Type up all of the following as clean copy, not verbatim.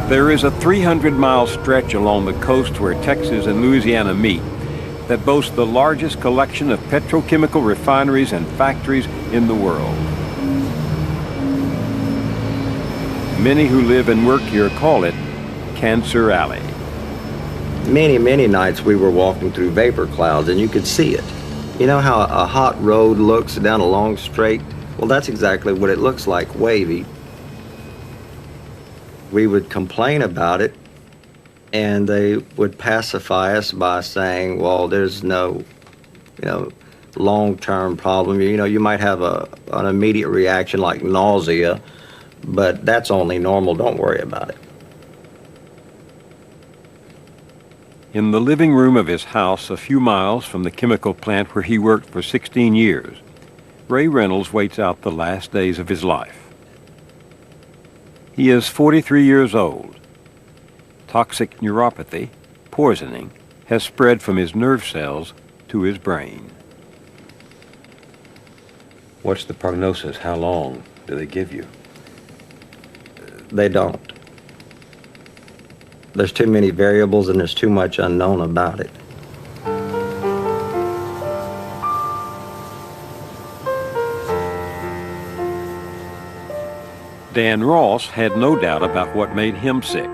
There is a 300-mile stretch along the coast where Texas and Louisiana meet that boasts the largest collection of petrochemical refineries and factories in the world. Many who live and work here call it Cancer Alley. Many nights we were walking through vapor clouds and you could see it. You know how a hot road looks down a long straight? Well, that's exactly what it looks like, wavy. We would complain about it, and they would pacify us by saying, well, there's no, long-term problem. You might have an immediate reaction like nausea, but that's only normal. Don't worry about it. In the living room of his house a few miles from the chemical plant where he worked for 16 years, Ray Reynolds waits out the last days of his life. He is 43 years old. Toxic neuropathy, poisoning, has spread from his nerve cells to his brain. What's the prognosis? How long do they give you? They don't. There's too many variables and there's too much unknown about it. Dan Ross had no doubt about what made him sick.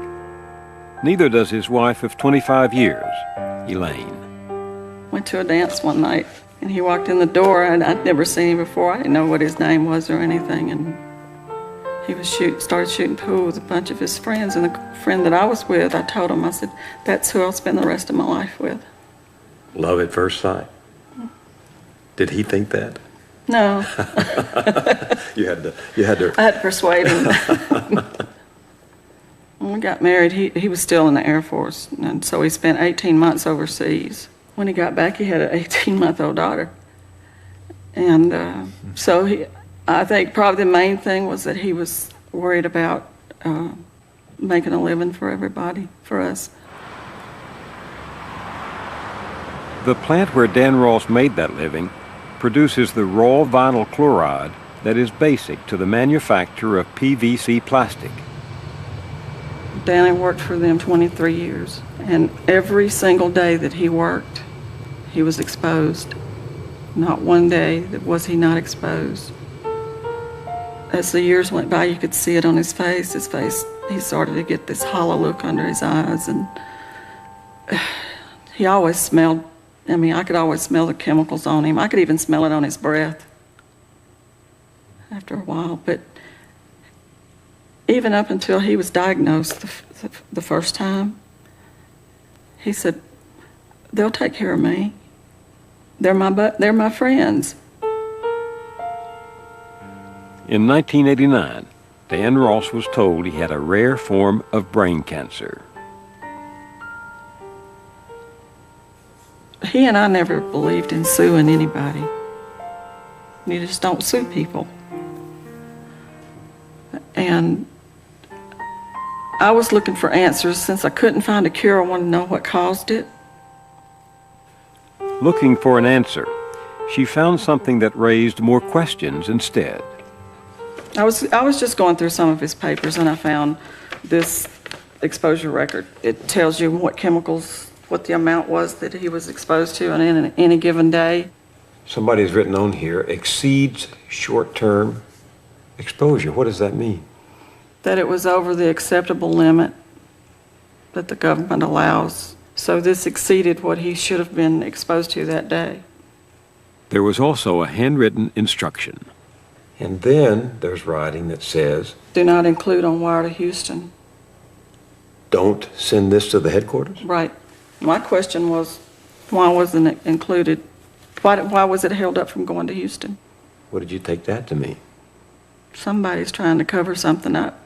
Neither does his wife of 25 years, Elaine. Went to a dance one night, and he walked in the door, and I'd never seen him before. I didn't know what his name was or anything, and he was started shooting pool with a bunch of his friends, and the friend that I was with, I told him, I said, that's who I'll spend the rest of my life with. Love at first sight? Did he think that? No. You had to. I had to persuade him. When we got married, he was still in the Air Force, and so he spent 18 months overseas. When he got back, he had an 18-month-old daughter. And I think probably the main thing was that he was worried about making a living for everybody, for us. The plant where Dan Ross made that living produces the raw vinyl chloride that is basic to the manufacture of PVC plastic. Danny worked for them 23 years, and every single day that he worked, he was exposed. Not one day was he not exposed. As the years went by, you could see it on his face. He started to get this hollow look under his eyes, and he always smelled, I could always smell the chemicals on him. I could even smell it on his breath after a while. But even up until he was diagnosed the first time, he said, they'll take care of me. They're my friends. In 1989, Dan Ross was told he had a rare form of brain cancer. He and I never believed in suing anybody. You just don't sue people. And I was looking for answers. Since I couldn't find a cure, I wanted to know what caused it. Looking for an answer, she found something that raised more questions instead. I was just going through some of his papers, and I found this exposure record. It tells you what chemicals, what the amount was that he was exposed to on any given day. Somebody's written on here, exceeds short-term exposure. What does that mean? That it was over the acceptable limit that the government allows. So this exceeded what he should have been exposed to that day. There was also a handwritten instruction. And then there's writing that says, do not include on wire to Houston. Don't send this to the headquarters? Right. My question was, why wasn't it included? Why was it held up from going to Houston? What did you take that to mean? Somebody's trying to cover something up.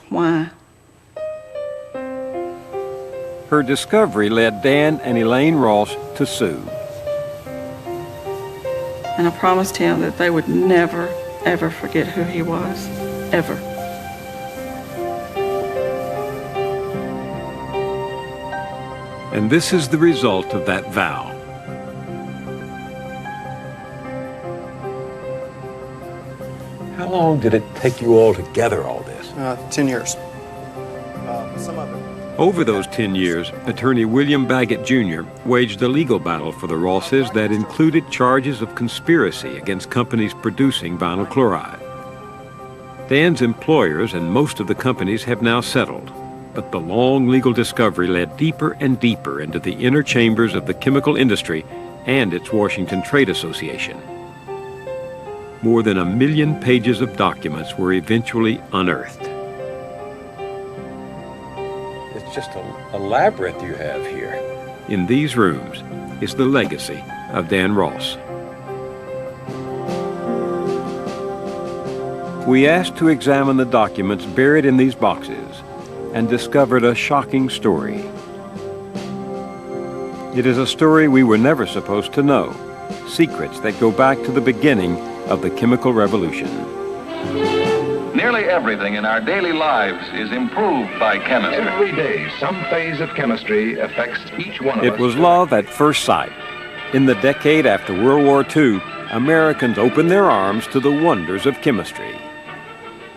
Why? Her discovery led Dan and Elaine Ross to sue. And I promised him that they would never, ever forget who he was, ever. And this is the result of that vow. How long did it take you all to gather all this? 10 years. Over those 10 years, attorney William Baggett Jr. waged a legal battle for the Rosses that included charges of conspiracy against companies producing vinyl chloride. Dan's employers and most of the companies have now settled, but the long legal discovery led deeper and deeper into the inner chambers of the chemical industry and its Washington Trade Association. More than 1 million pages of documents were eventually unearthed. It's just a labyrinth you have here. In these rooms is the legacy of Dan Ross. We asked to examine the documents buried in these boxes and discovered a shocking story. It is a story we were never supposed to know, secrets that go back to the beginning of the chemical revolution. Nearly everything in our daily lives is improved by chemistry. Every day, some phase of chemistry affects each one of us. It was love at first sight. In the decade after World War II, Americans opened their arms to the wonders of chemistry.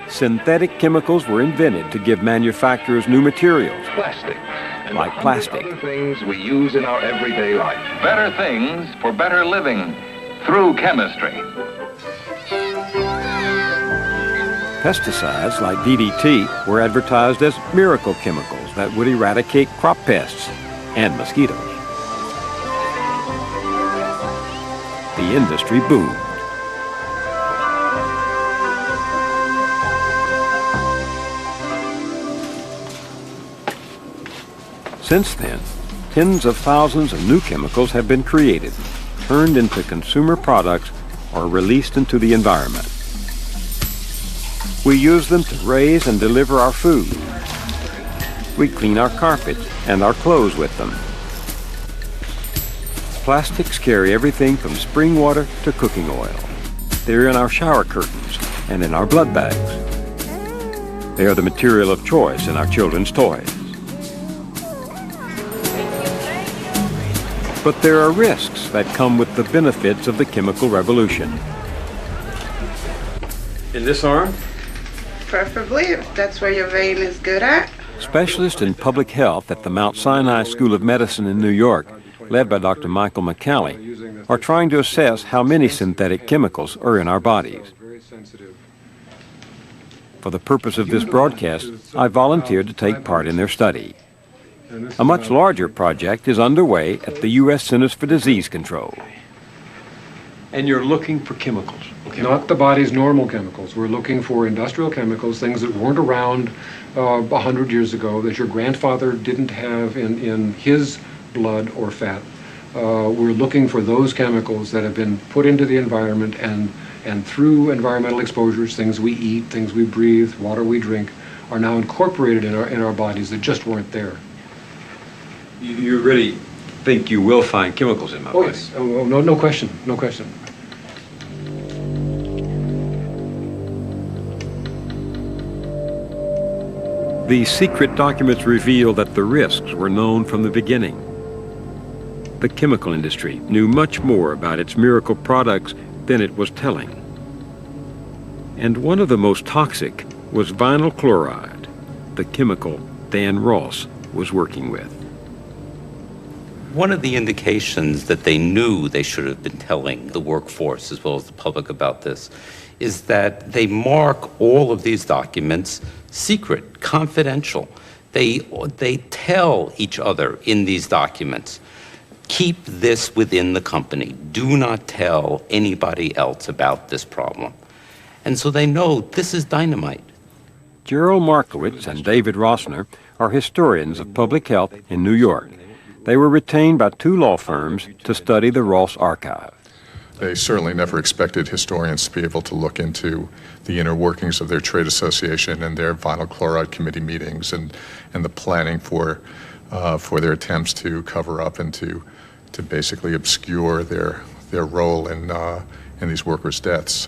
Synthetic chemicals were invented to give manufacturers new materials. Plastic. And Like plastic. other things we use in our everyday life. Better things for better living through chemistry. Pesticides like DDT were advertised as miracle chemicals that would eradicate crop pests and mosquitoes. The industry boomed. Since then, tens of thousands of new chemicals have been created, turned into consumer products, or released into the environment. We use them to raise and deliver our food. We clean our carpets and our clothes with them. Plastics carry everything from spring water to cooking oil. They're in our shower curtains and in our blood bags. They are the material of choice in our children's toys. But there are risks that come with the benefits of the chemical revolution. In this arm? Preferably, if that's where your vein is good at. Specialists in public health at the Mount Sinai School of Medicine in New York, led by Dr. Michael McCallie, are trying to assess how many synthetic chemicals are in our bodies. For the purpose of this broadcast, I volunteered to take part in their study. A much larger project is underway at the U.S. Centers for Disease Control. And you're looking for chemicals? Not the body's normal chemicals. We're looking for industrial chemicals, things that weren't around 100 years ago, that your grandfather didn't have in his blood or fat. We're looking for those chemicals that have been put into the environment and through environmental exposures, things we eat, things we breathe, water we drink, are now incorporated in our bodies that just weren't there. You really think you will find chemicals in my body? Yes. Oh, no question, no question. These secret documents reveal that the risks were known from the beginning. The chemical industry knew much more about its miracle products than it was telling. And one of the most toxic was vinyl chloride, the chemical Dan Ross was working with. One of the indications that they knew they should have been telling the workforce as well as the public about this is that they mark all of these documents secret, confidential. They tell each other in these documents, keep this within the company. Do not tell anybody else about this problem. And so they know this is dynamite. Gerald Markowitz and David Rossner are historians of public health in New York. They were retained by 2 law firms to study the Ross archive. They certainly never expected historians to be able to look into the inner workings of their trade association and their vinyl chloride committee meetings and the planning for their attempts to cover up and to basically obscure their role in these workers' deaths.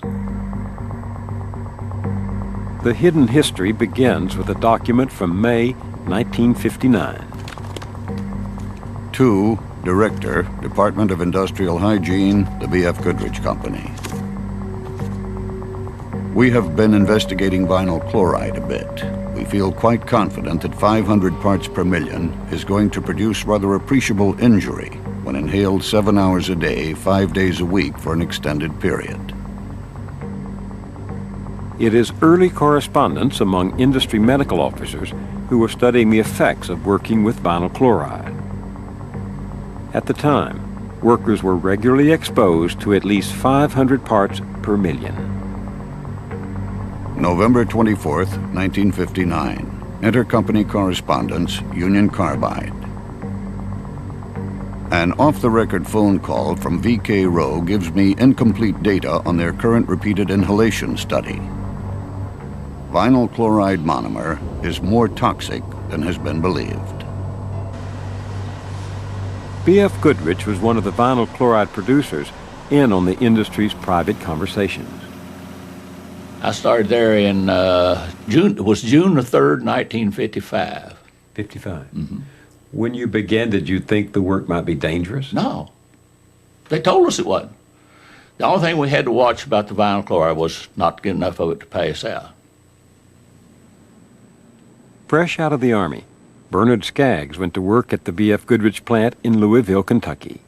The hidden history begins with a document from May 1959. To Director, Department of Industrial Hygiene, the B.F. Goodrich Company. We have been investigating vinyl chloride a bit. we feel quite confident that 500 parts per million is going to produce rather appreciable injury when inhaled 7 hours a day, 5 days a week for an extended period. It is early correspondence among industry medical officers who were studying the effects of working with vinyl chloride. At the time, workers were regularly exposed to at least 500 parts per million. November 24th, 1959. Intercompany correspondence, Union Carbide. An off-the-record phone call from VK Rowe gives me incomplete data on their current repeated inhalation study. Vinyl chloride monomer is more toxic than has been believed. B.F. Goodrich was one of the vinyl chloride producers in on the industry's private conversations. I started there in June. It was June the 3rd, 1955. 55. Mm-hmm. When you began, did you think the work might be dangerous? No. They told us it wasn't. The only thing we had to watch about the vinyl chloride was not to get enough of it to pass out. Fresh out of the Army, Bernard Skaggs went to work at the B.F. Goodrich plant in Louisville, Kentucky.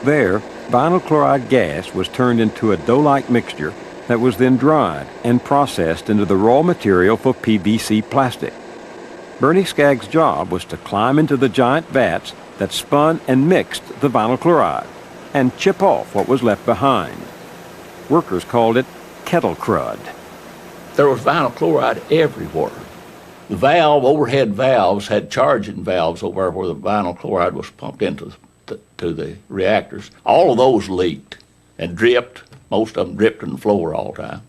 There, vinyl chloride gas was turned into a dough-like mixture that was then dried and processed into the raw material for PVC plastic. Bernie Skaggs' job was to climb into the giant vats that spun and mixed the vinyl chloride and chip off what was left behind. Workers called it kettle crud. There was vinyl chloride everywhere. The valve, overhead valves, had charging valves over where the vinyl chloride was pumped into to the reactors. All of those leaked and dripped. Most of them dripped on the floor all the time.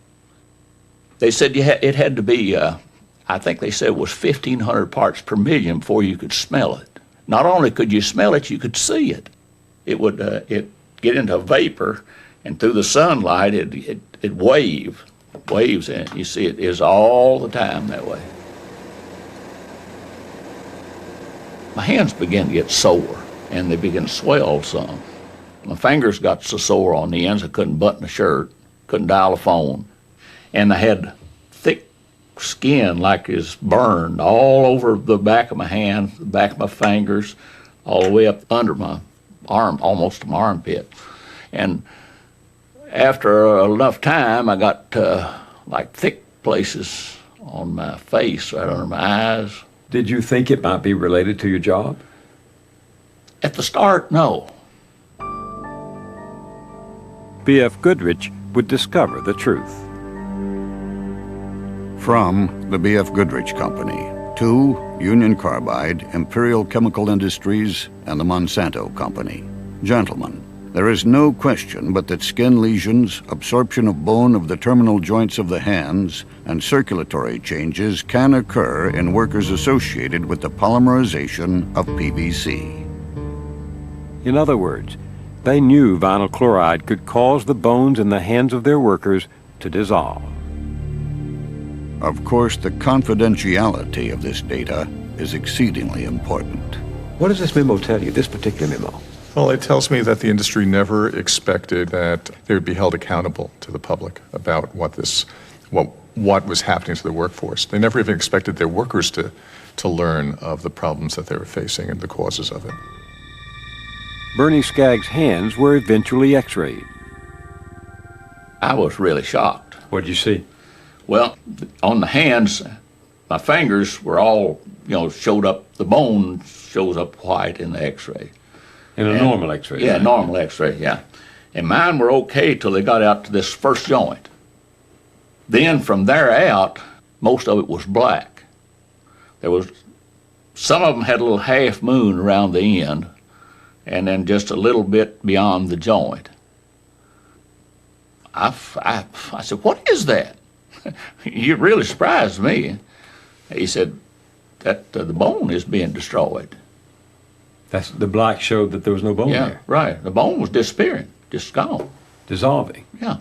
They said it had to be, I think they said it was 1,500 parts per million before you could smell it. Not only could you smell it, you could see it. It would get into vapor, and through the sunlight, it waves in it. You see it is all the time that way. My hands began to get sore, and they began to swell some. My fingers got so sore on the ends I couldn't button a shirt, couldn't dial a phone, and I had thick skin like is burned all over the back of my hand, the back of my fingers, all the way up under my arm, almost to my armpit. And after enough time, I got like thick places on my face, right under my eyes. Did you think it might be related to your job? At the start, no. B.F. Goodrich would discover the truth. From the B.F. Goodrich Company to Union Carbide, Imperial Chemical Industries, and the Monsanto Company. Gentlemen, there is no question but that skin lesions, absorption of bone of the terminal joints of the hands, and circulatory changes can occur in workers associated with the polymerization of PVC. In other words, they knew vinyl chloride could cause the bones in the hands of their workers to dissolve. Of course, the confidentiality of this data is exceedingly important. What does this memo tell you, this particular memo? Well, it tells me that the industry never expected that they would be held accountable to the public about what was happening to the workforce. They never even expected their workers to learn of the problems that they were facing and the causes of it. Bernie Skaggs' hands were eventually x-rayed. I was really shocked. What did you see? Well, on the hands, my fingers were all, showed up, the bone shows up white in the x-ray. In a normal x-ray? Yeah, normal x-ray, yeah. And mine were okay till they got out to this first joint. Then from there out, most of it was black. Some of them had a little half moon around the end, and then just a little bit beyond the joint. I said, "What is that?" You really surprised me. He said that the bone is being destroyed. That's the black showed that there was no bone there. Yeah, right. The bone was disappearing, just gone. Dissolving. Yeah.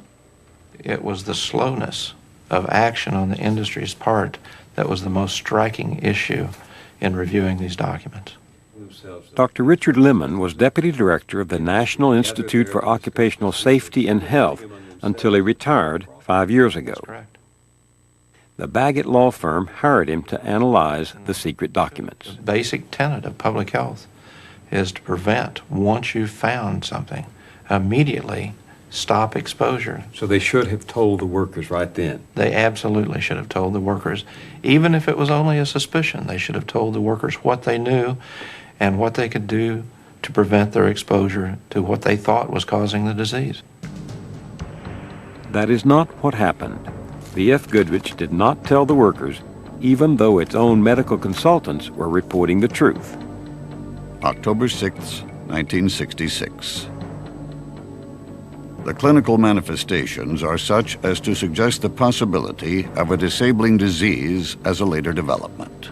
It was the slowness of action on the industry's part that was the most striking issue in reviewing these documents. Dr. Richard Lemon was Deputy Director of the National Institute for Occupational Safety and Health until he retired 5 years ago. That's correct. the Bagot law firm hired him to analyze the secret documents. The basic tenet of public health is to prevent, once you've found something, immediately stop exposure. So they should have told the workers right then. They absolutely should have told the workers. Even if it was only a suspicion, they should have told the workers what they knew and what they could do to prevent their exposure to what they thought was causing the disease. That is not what happened. B.F. Goodrich did not tell the workers, even though its own medical consultants were reporting the truth. October 6, 1966. The clinical manifestations are such as to suggest the possibility of a disabling disease as a later development.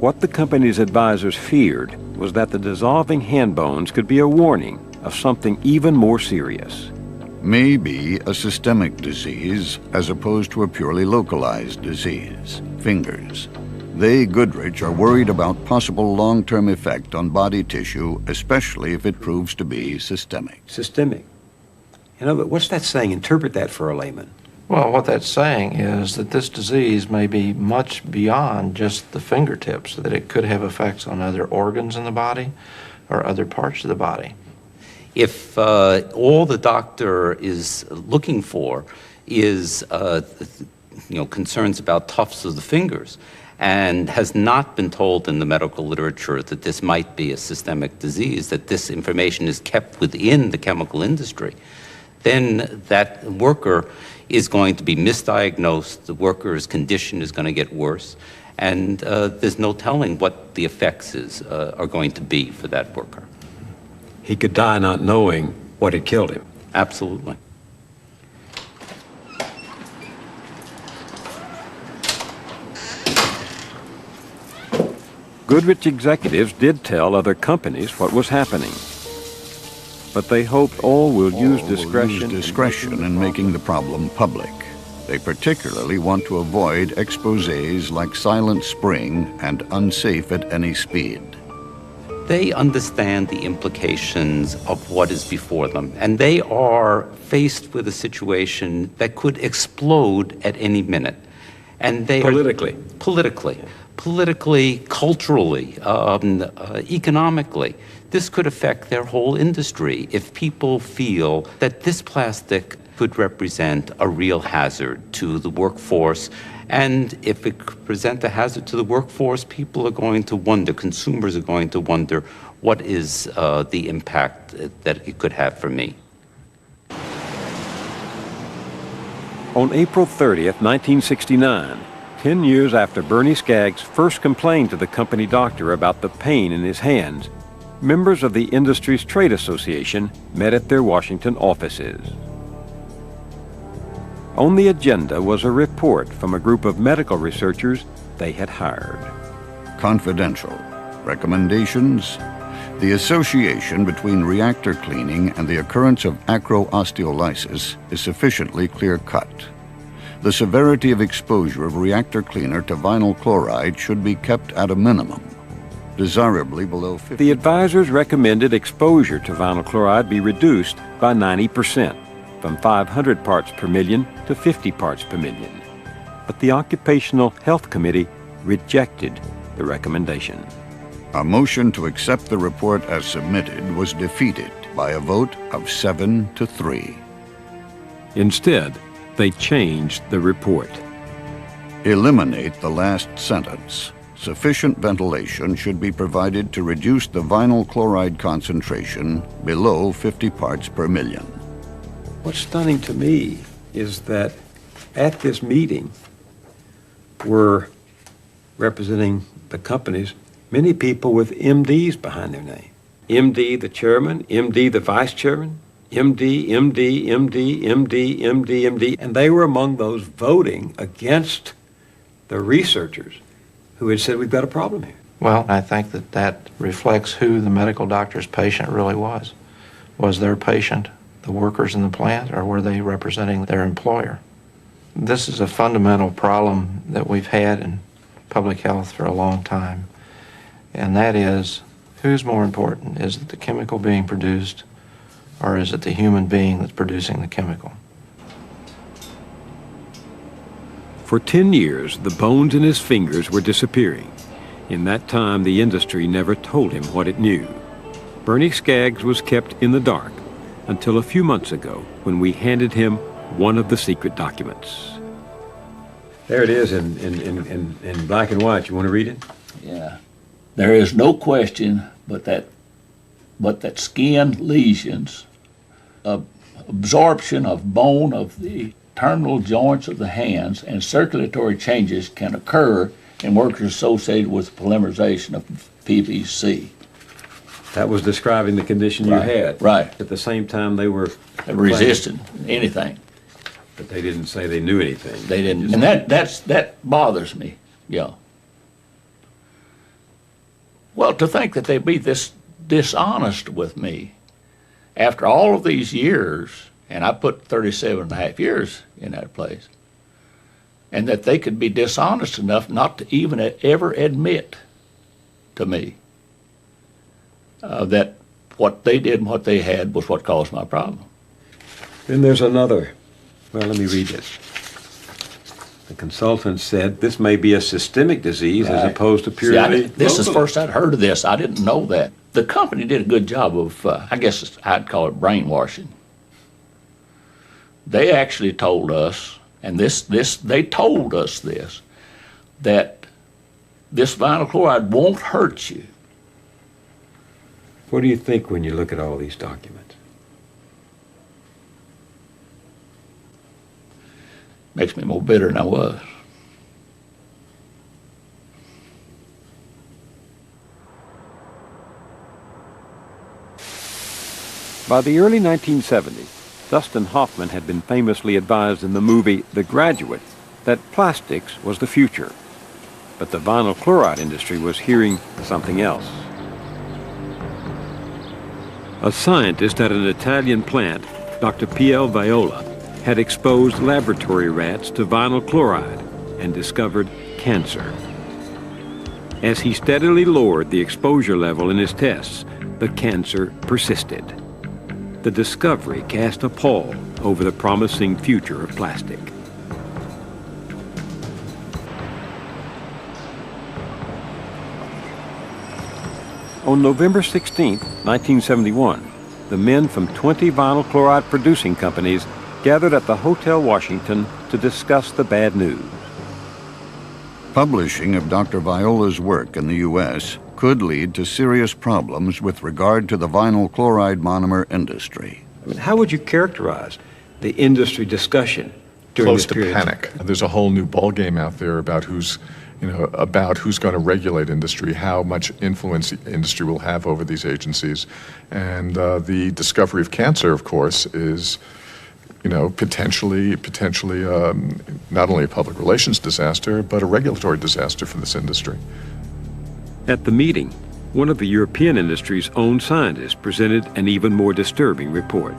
What the company's advisors feared was that the dissolving hand bones could be a warning of something even more serious. May be a systemic disease as opposed to a purely localized disease, fingers. They, Goodrich, are worried about possible long-term effect on body tissue, especially if it proves to be systemic. Systemic. You know, but what's that saying? Interpret that for a layman. Well, what that's saying is that this disease may be much beyond just the fingertips, that it could have effects on other organs in the body or other parts of the body. If all the doctor is looking for is concerns about tufts of the fingers, and has not been told in the medical literature that this might be a systemic disease, that this information is kept within the chemical industry, then that worker is going to be misdiagnosed, the worker's condition is going to get worse, and there's no telling what the effects are going to be for that worker. He could die not knowing what had killed him. Absolutely. Goodrich executives did tell other companies what was happening, but they hoped all will use discretion in making the problem public. They particularly want to avoid exposés like Silent Spring and Unsafe at Any Speed. They understand the implications of what is before them, and they are faced with a situation that could explode at any minute. And they politically, culturally, economically. This could affect their whole industry if people feel that this plastic could represent a real hazard to the workforce. And if it could present a hazard to the workforce, people are going to wonder, consumers are going to wonder, what is the impact that it could have for me? On April 30th, 1969, 10 years after Bernie Skaggs first complained to the company doctor about the pain in his hands, members of the industry's trade association met at their Washington offices. On the agenda was a report from a group of medical researchers they had hired. Confidential. Recommendations. The association between reactor cleaning and the occurrence of acro-osteolysis is sufficiently clear-cut. The severity of exposure of reactor cleaner to vinyl chloride should be kept at a minimum, desirably below 50. The advisors recommended exposure to vinyl chloride be reduced by 90%, from 500 parts per million to 50 parts per million. But the Occupational Health Committee rejected the recommendation. A motion to accept the report as submitted was defeated by a vote of 7-3. Instead, they changed the report. Eliminate the last sentence. Sufficient ventilation should be provided to reduce the vinyl chloride concentration below 50 parts per million. What's stunning to me is that at this meeting were representing the companies many people with MDs behind their name. MD the chairman, MD the vice chairman, MD, MD, MD, MD, MD, MD, and they were among those voting against the researchers who had said we've got a problem here. Well, I think that reflects who the medical doctor's patient really was. Was their patient the workers in the plant, or were they representing their employer? This is a fundamental problem that we've had in public health for a long time, and that is, who's more important? Is it the chemical being produced, or is it the human being that's producing the chemical? For 10 years, the bones in his fingers were disappearing. In that time, the industry never told him what it knew. Bernie Skaggs was kept in the dark until a few months ago when we handed him one of the secret documents. There it is in black and white. You want to read it? Yeah. There is no question but that skin lesions, absorption of bone of the terminal joints of the hands, and circulatory changes can occur in workers associated with polymerization of PVC. That was describing the condition you had. Right. At the same time, they were resisting anything. But they didn't say they knew anything. They didn't, and that bothers me. Yeah. Well, to think that they'd be this dishonest with me after all of these years, and I put 37.5 years in that place, and that they could be dishonest enough not to even ever admit to me that what they did and what they had was what caused my problem. Then there's another. Well, let me read this. The consultant said this may be a systemic disease as opposed to purely. This is first I'd heard of this. I didn't know that. The company did a good job of, I guess I'd call it brainwashing. They actually told us, and they told us this, that this vinyl chloride won't hurt you. What do you think when you look at all these documents? Makes me more bitter than I was. By the early 1970s, Dustin Hoffman had been famously advised in the movie The Graduate that plastics was the future. But the vinyl chloride industry was hearing something else. A scientist at an Italian plant, Dr. P.L. Viola, had exposed laboratory rats to vinyl chloride and discovered cancer. As he steadily lowered the exposure level in his tests, the cancer persisted. The discovery cast a pall over the promising future of plastic. On November 16, 1971, the men from 20 vinyl chloride producing companies gathered at the Hotel Washington to discuss the bad news. Publishing of Dr. Viola's work in the U.S. could lead to serious problems with regard to the vinyl chloride monomer industry. I mean, how would you characterize the industry discussion during Close this period? to panic. There's a whole new ballgame out there about who's going to regulate industry, how much influence the industry will have over these agencies, and the discovery of cancer, of course, is potentially not only a public relations disaster, but a regulatory disaster for this industry. At the meeting, one of the European industry's own scientists presented an even more disturbing report.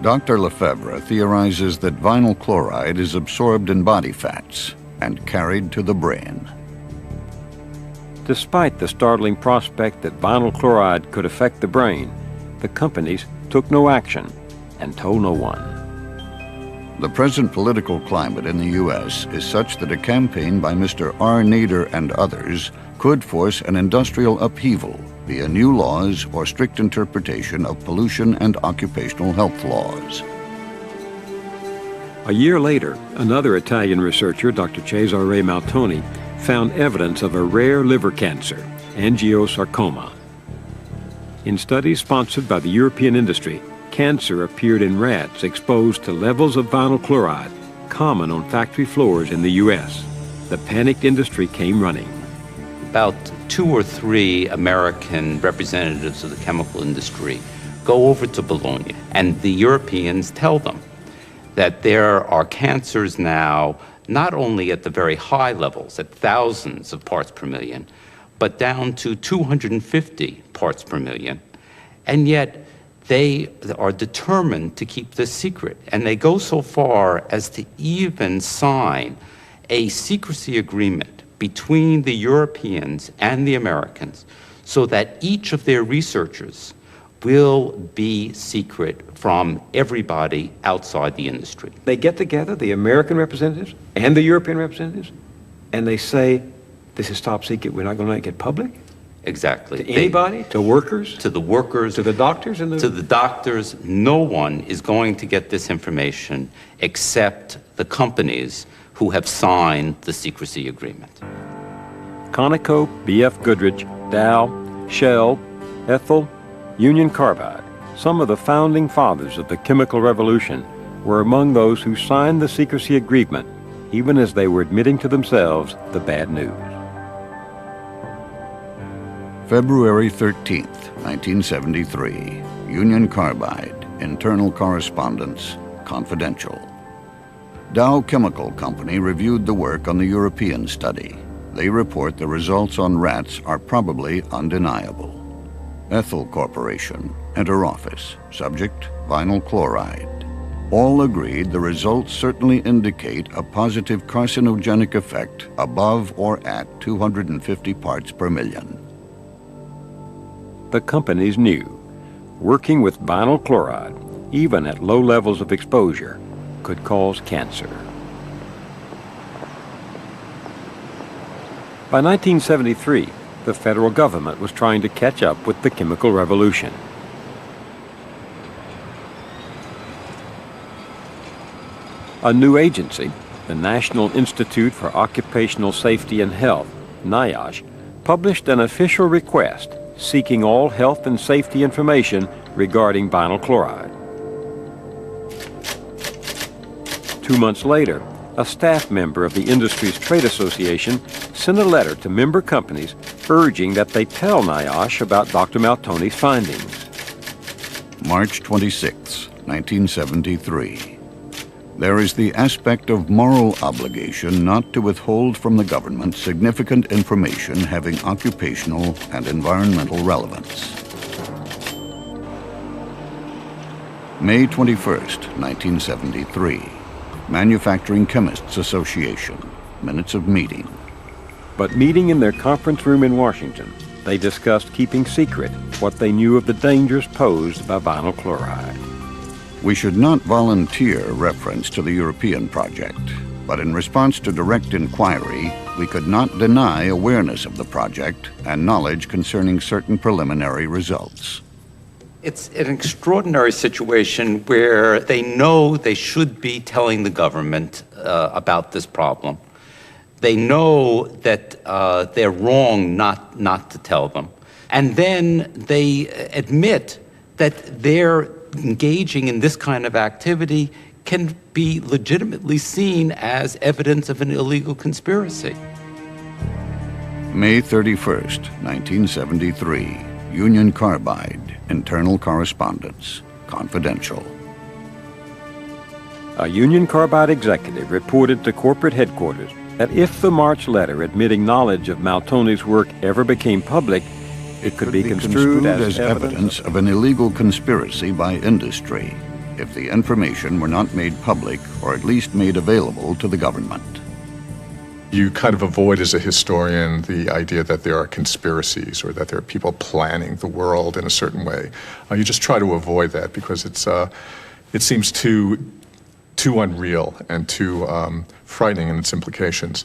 Dr. Lefebvre theorizes that vinyl chloride is absorbed in body fats and carried to the brain. Despite the startling prospect that vinyl chloride could affect the brain, the companies took no action and told no one. The present political climate in the U.S. is such that a campaign by Mr. R. Nader and others could force an industrial upheaval via new laws or strict interpretation of pollution and occupational health laws. A year later, another Italian researcher, Dr. Cesare Maltoni, found evidence of a rare liver cancer, angiosarcoma. In studies sponsored by the European industry, cancer appeared in rats exposed to levels of vinyl chloride common on factory floors in the U.S. The panicked industry came running. About 2 or 3 American representatives of the chemical industry go over to Bologna, and the Europeans tell them that there are cancers now not only at the very high levels, at thousands of parts per million, but down to 250 parts per million. And yet, they are determined to keep this secret, and they go so far as to even sign a secrecy agreement between the Europeans and the Americans so that each of their researchers will be secret from everybody outside the industry. They get together, the American representatives and the European representatives, and they say, this is top secret, we're not going to make it public? Exactly. To anybody? To workers? To the workers. To the doctors? To the doctors. No one is going to get this information except the companies who have signed the secrecy agreement. Conoco, B.F. Goodrich, Dow, Shell, Ethel, Union Carbide, some of the founding fathers of the chemical revolution, were among those who signed the secrecy agreement, even as they were admitting to themselves the bad news. February 13th, 1973. Union Carbide, internal correspondence, confidential. Dow Chemical Company reviewed the work on the European study. They report the results on rats are probably undeniable. Ethel Corporation, enter office. Subject, vinyl chloride. All agreed the results certainly indicate a positive carcinogenic effect above or at 250 parts per million. The companies knew working with vinyl chloride, even at low levels of exposure, could cause cancer. By 1973, the federal government was trying to catch up with the chemical revolution. A new agency, the National Institute for Occupational Safety and Health, NIOSH, published an official request seeking all health and safety information regarding vinyl chloride. 2 months later, a staff member of the industry's trade association sent a letter to member companies urging that they tell NIOSH about Dr. Maltoni's findings. March 26, 1973. There is the aspect of moral obligation not to withhold from the government significant information having occupational and environmental relevance. May 21st, 1973. Manufacturing Chemists Association, minutes of meeting. But meeting in their conference room in Washington, they discussed keeping secret what they knew of the dangers posed by vinyl chloride. We should not volunteer reference to the European project, but in response to direct inquiry, we could not deny awareness of the project and knowledge concerning certain preliminary results. It's an extraordinary situation where they know they should be telling the government about this problem. They know that they're wrong not to tell them. And then they admit that they're engaging in this kind of activity can be legitimately seen as evidence of an illegal conspiracy. May 31st, 1973. Union Carbide, internal correspondence, confidential. A Union Carbide executive reported to corporate headquarters that if the March letter admitting knowledge of Maltoni's work ever became public, it could be construed as evidence of an illegal conspiracy by industry if the information were not made public or at least made available to the government. You kind of avoid as a historian the idea that there are conspiracies or that there are people planning the world in a certain way. You just try to avoid that because it seems too unreal and too frightening in its implications.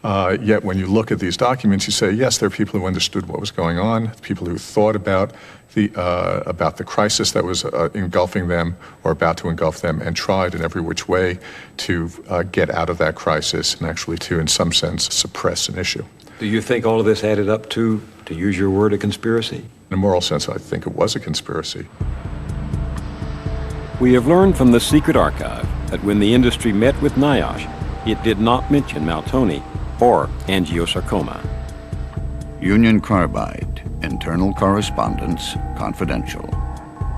Yet when you look at these documents, you say, yes, there are people who understood what was going on, people who thought about the crisis that was engulfing them or about to engulf them and tried in every which way to get out of that crisis and actually to, in some sense, suppress an issue. Do you think all of this added up to use your word, a conspiracy? In a moral sense, I think it was a conspiracy. We have learned from the secret archive that when the industry met with NIOSH, it did not mention Maltoni or angiosarcoma. Union Carbide, internal correspondence, confidential.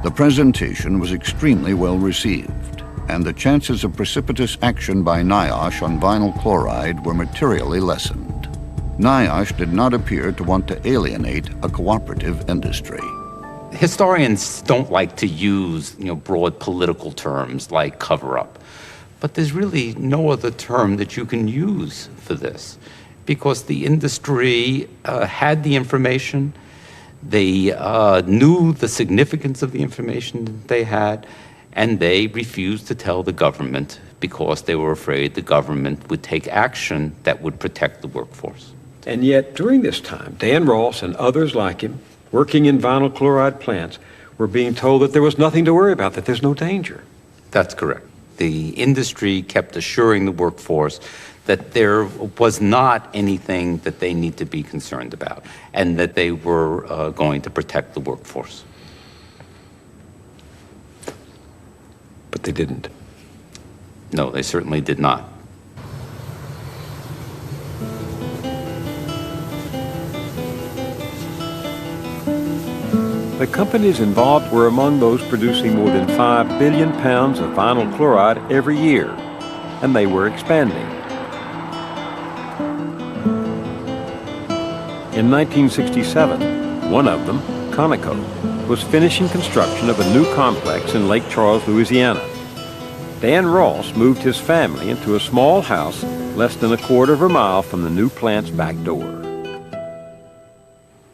The presentation was extremely well received, and the chances of precipitous action by NIOSH on vinyl chloride were materially lessened. NIOSH did not appear to want to alienate a cooperative industry. Historians don't like to use, broad political terms like cover-up. But there's really no other term that you can use for this because the industry had the information. They knew the significance of the information that they had, and they refused to tell the government because they were afraid the government would take action that would protect the workforce. And yet, during this time, Dan Ross and others like him, working in vinyl chloride plants, were being told that there was nothing to worry about, that there's no danger. That's correct. The industry kept assuring the workforce that there was not anything that they need to be concerned about, and that they were going to protect the workforce. But they didn't. No, they certainly did not. The companies involved were among those producing more than 5 billion pounds of vinyl chloride every year, and they were expanding. In 1967, one of them, Conoco, was finishing construction of a new complex in Lake Charles, Louisiana. Dan Ross moved his family into a small house less than a quarter of a mile from the new plant's back door.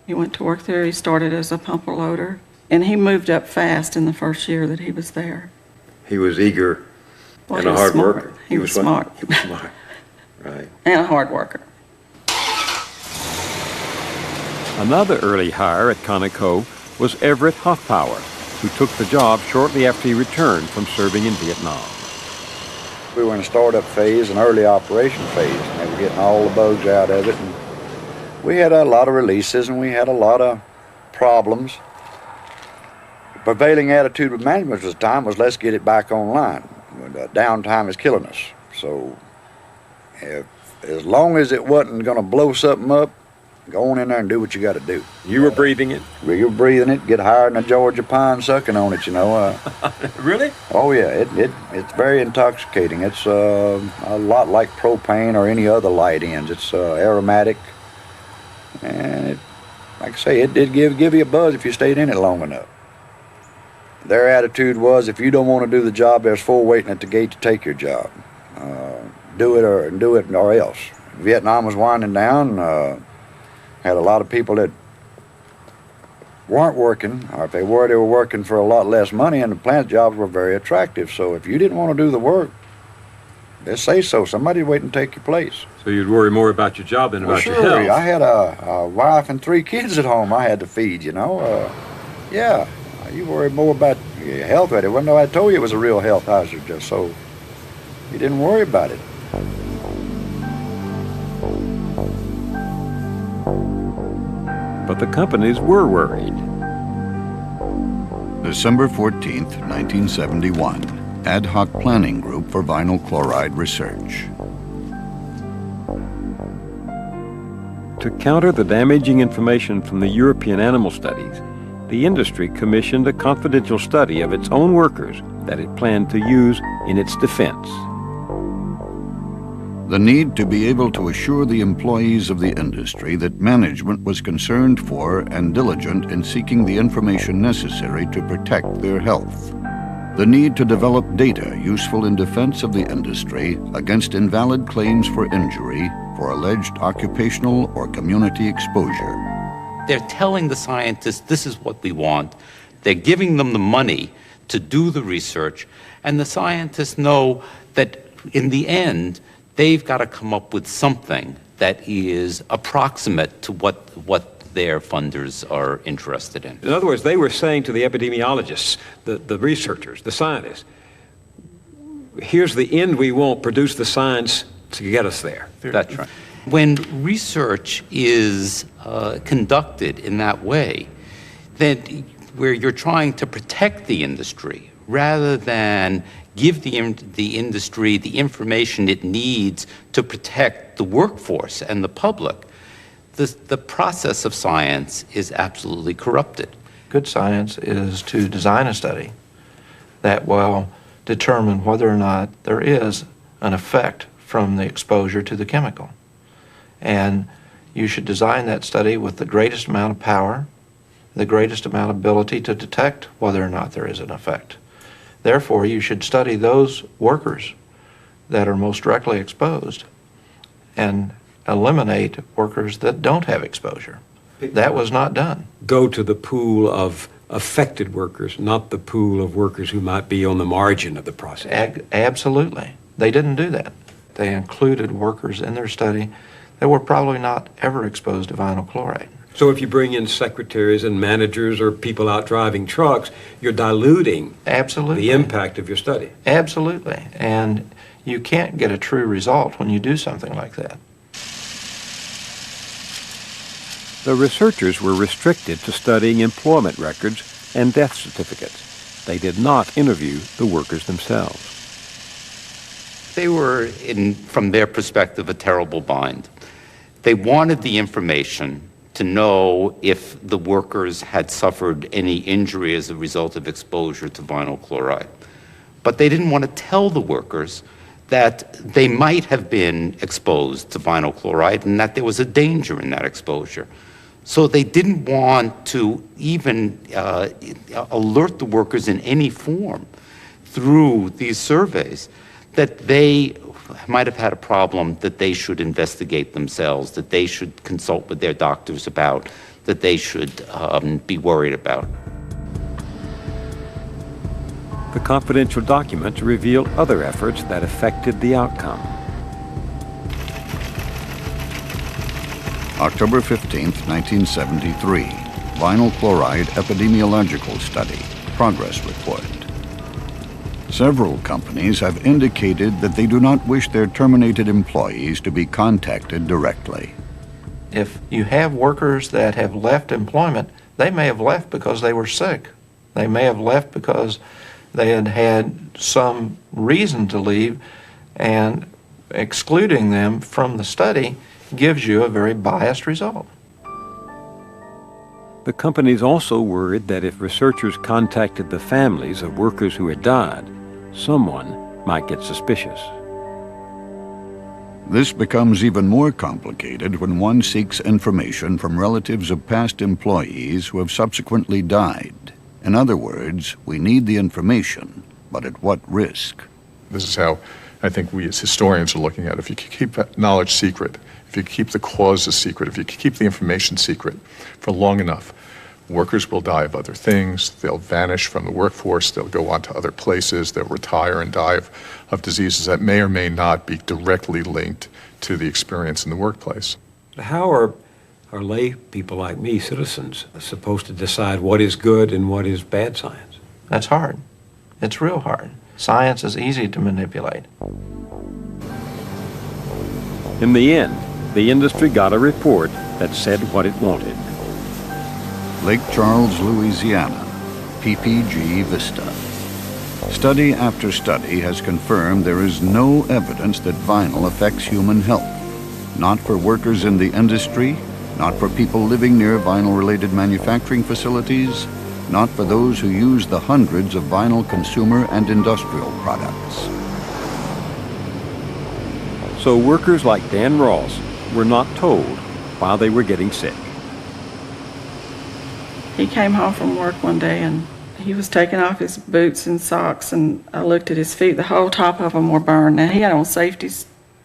He went to work there. He started as a pumper loader, and he moved up fast in the first year that he was there. He was eager Well, and he a was hard smart. worker. He was smart. He was smart, right. And a hard worker. Another early hire at Conoco was Everett Hoffpower, who took the job shortly after he returned from serving in Vietnam. We were in a startup phase, an early operation phase, and they were getting all the bugs out of it. And we had a lot of releases and we had a lot of problems. The prevailing attitude of management at the time was, let's get it back online. Downtime is killing us. So as long as it wasn't going to blow something up, go on in there and do what you got to do. You were breathing it? You were breathing it, get higher than a Georgia pine sucking on it, you know. Really? Oh yeah, it's very intoxicating. It's a lot like propane or any other light ends. It's aromatic, and it, like I say, it did give you a buzz if you stayed in it long enough. Their attitude was, if you don't want to do the job, there's four waiting at the gate to take your job. Do it or else. Vietnam was winding down. Had a lot of people that weren't working, or if they were working for a lot less money, and the plant jobs were very attractive. So if you didn't want to do the work, just say so. Somebody'd wait and take your place. So you'd worry more about your job than about your health. I had a wife and 3 kids at home I had to feed, you know. Yeah, you worry more about your health. It wasn't no, I told you it was a real health hazard, just so you didn't worry about it. But the companies were worried. December 14th, 1971, Ad Hoc Planning Group for Vinyl Chloride Research. To counter the damaging information from the European animal studies, the industry commissioned a confidential study of its own workers that it planned to use in its defense. The need to be able to assure the employees of the industry that management was concerned for and diligent in seeking the information necessary to protect their health. The need to develop data useful in defense of the industry against invalid claims for injury for alleged occupational or community exposure. They're telling the scientists, this is what we want. They're giving them the money to do the research, and the scientists know that in the end, they've got to come up with something that is approximate to what their funders are interested in. In other words, they were saying to the epidemiologists, the researchers, the scientists, here's the end we want, produce the science to get us there. That's right. When research is conducted in that way, then where you're trying to protect the industry rather than give the industry the information it needs to protect the workforce and the public, the process of science is absolutely corrupted. Good science is to design a study that will determine whether or not there is an effect from the exposure to the chemical. And you should design that study with the greatest amount of power, the greatest amount of ability to detect whether or not there is an effect. Therefore, you should study those workers that are most directly exposed and eliminate workers that don't have exposure. That was not done. Go to the pool of affected workers, not the pool of workers who might be on the margin of the process. Absolutely. They didn't do that. They included workers in their study that were probably not ever exposed to vinyl chloride. So if you bring in secretaries and managers or people out driving trucks, you're diluting the impact of your study. Absolutely. And you can't get a true result when you do something like that. The researchers were restricted to studying employment records and death certificates. They did not interview the workers themselves. They were, from their perspective, a terrible bind. They wanted the information to know if the workers had suffered any injury as a result of exposure to vinyl chloride. But they didn't want to tell the workers that they might have been exposed to vinyl chloride and that there was a danger in that exposure. So they didn't want to even alert the workers in any form through these surveys that they might have had a problem that they should investigate themselves, that they should consult with their doctors about, that they should be worried about. The confidential documents reveal other efforts that affected the outcome. October 15th, 1973, Vinyl Chloride Epidemiological Study, Progress Report. Several companies have indicated that they do not wish their terminated employees to be contacted directly. If you have workers that have left employment, they may have left because they were sick. They may have left because they had had some reason to leave, and excluding them from the study gives you a very biased result. The companies also worried that if researchers contacted the families of workers who had died, someone might get suspicious. This becomes even more complicated when one seeks information from relatives of past employees who have subsequently died. In other words, we need the information, but at what risk? This is how I think we as historians are looking at it. If you keep that knowledge secret, if you keep the causes secret, if you keep the information secret for long enough, workers will die of other things, they'll vanish from the workforce, they'll go on to other places, they'll retire and die of diseases that may or may not be directly linked to the experience in the workplace. How are lay people like me, citizens, supposed to decide what is good and what is bad science? That's hard. It's real hard. Science is easy to manipulate. In the end, the industry got a report that said what it wanted. Lake Charles, Louisiana, PPG Vista. Study after study has confirmed there is no evidence that vinyl affects human health. Not for workers in the industry, not for people living near vinyl-related manufacturing facilities, not for those who use the hundreds of vinyl consumer and industrial products. So workers like Dan Ross were not told while they were getting sick. He came home from work one day and he was taking off his boots and socks, and I looked at his feet. The whole top of them were burned. Now he had on safety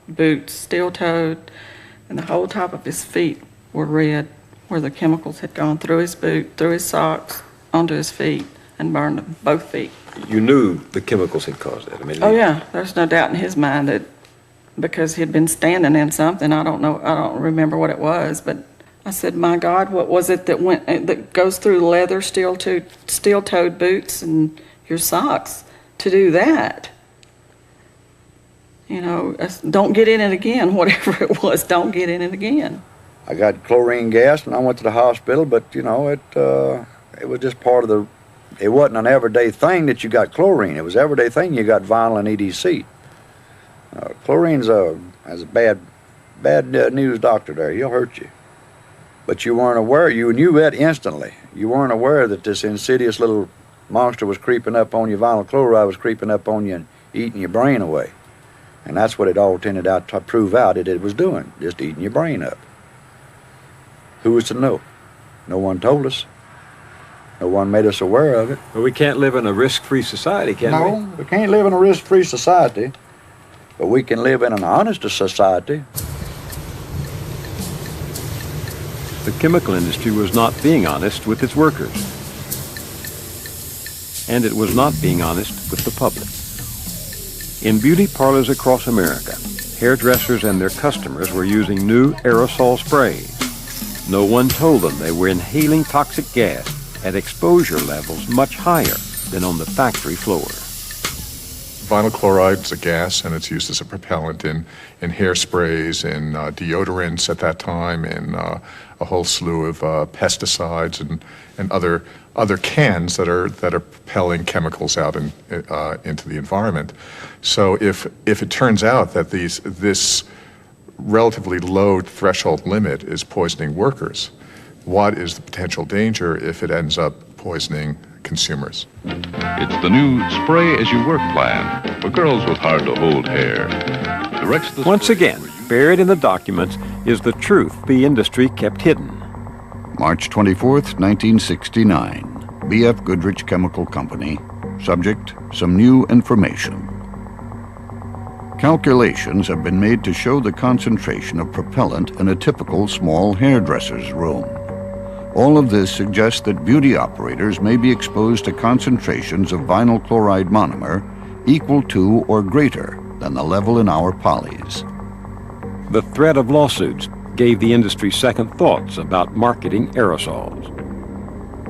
boots, steel-toed, and the whole top of his feet were red, where the chemicals had gone through his boot, through his socks, onto his feet, and burned them, both feet. You knew the chemicals had caused that? I mean, oh yeah, there's no doubt in his mind that because he'd been standing in something, I don't remember what it was, but I said, my God, what was it that goes through leather, steel-toed boots and your socks to do that? You know, don't get in it again, whatever it was, don't get in it again. I got chlorine gas when I went to the hospital, but you know, it was just part of the, it wasn't an everyday thing that you got chlorine. It was an everyday thing you got vinyl and EDC. Chlorine's has a bad news doctor there. He'll hurt you. But you weren't aware, you knew that instantly. You weren't aware that this insidious little monster was creeping up on you, vinyl chloride was creeping up on you and eating your brain away. And that's what it all tended out to prove out it was doing, just eating your brain up. Who was to know? No one told us. No one made us aware of it. Well, we can't live in a risk-free society, can we? No, we can't live in a risk-free society, but we can live in an honest society. the chemical industry was not being honest with its workers. And it was not being honest with the public. In beauty parlors across America, hairdressers and their customers were using new aerosol sprays. No one told them they were inhaling toxic gas at exposure levels much higher than on the factory floor. Vinyl chloride is a gas, and it's used as a propellant in hairsprays, in deodorants at that time, in a whole slew of pesticides and other cans that are propelling chemicals out into the environment. So if it turns out that this relatively low threshold limit is poisoning workers, what is the potential danger if it ends up poisoning consumers? It's the new Spray As You Work plan for girls with hard-to-hold hair. Once again, buried in the documents is the truth the industry kept hidden. March 24th, 1969. B.F. Goodrich Chemical Company. Subject, some new information. Calculations have been made to show the concentration of propellant in a typical small hairdresser's room. All of this suggests that beauty operators may be exposed to concentrations of vinyl chloride monomer equal to or greater than the level in our polys. The threat of lawsuits gave the industry second thoughts about marketing aerosols.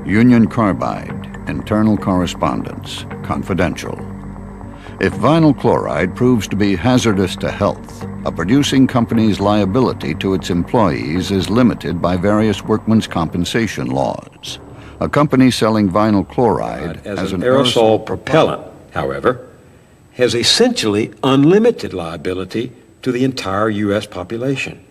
Union Carbide, internal correspondence, confidential. If vinyl chloride proves to be hazardous to health, a producing company's liability to its employees is limited by various workmen's compensation laws. A company selling vinyl chloride as an aerosol propellant, however, has essentially unlimited liability to the entire U.S. population.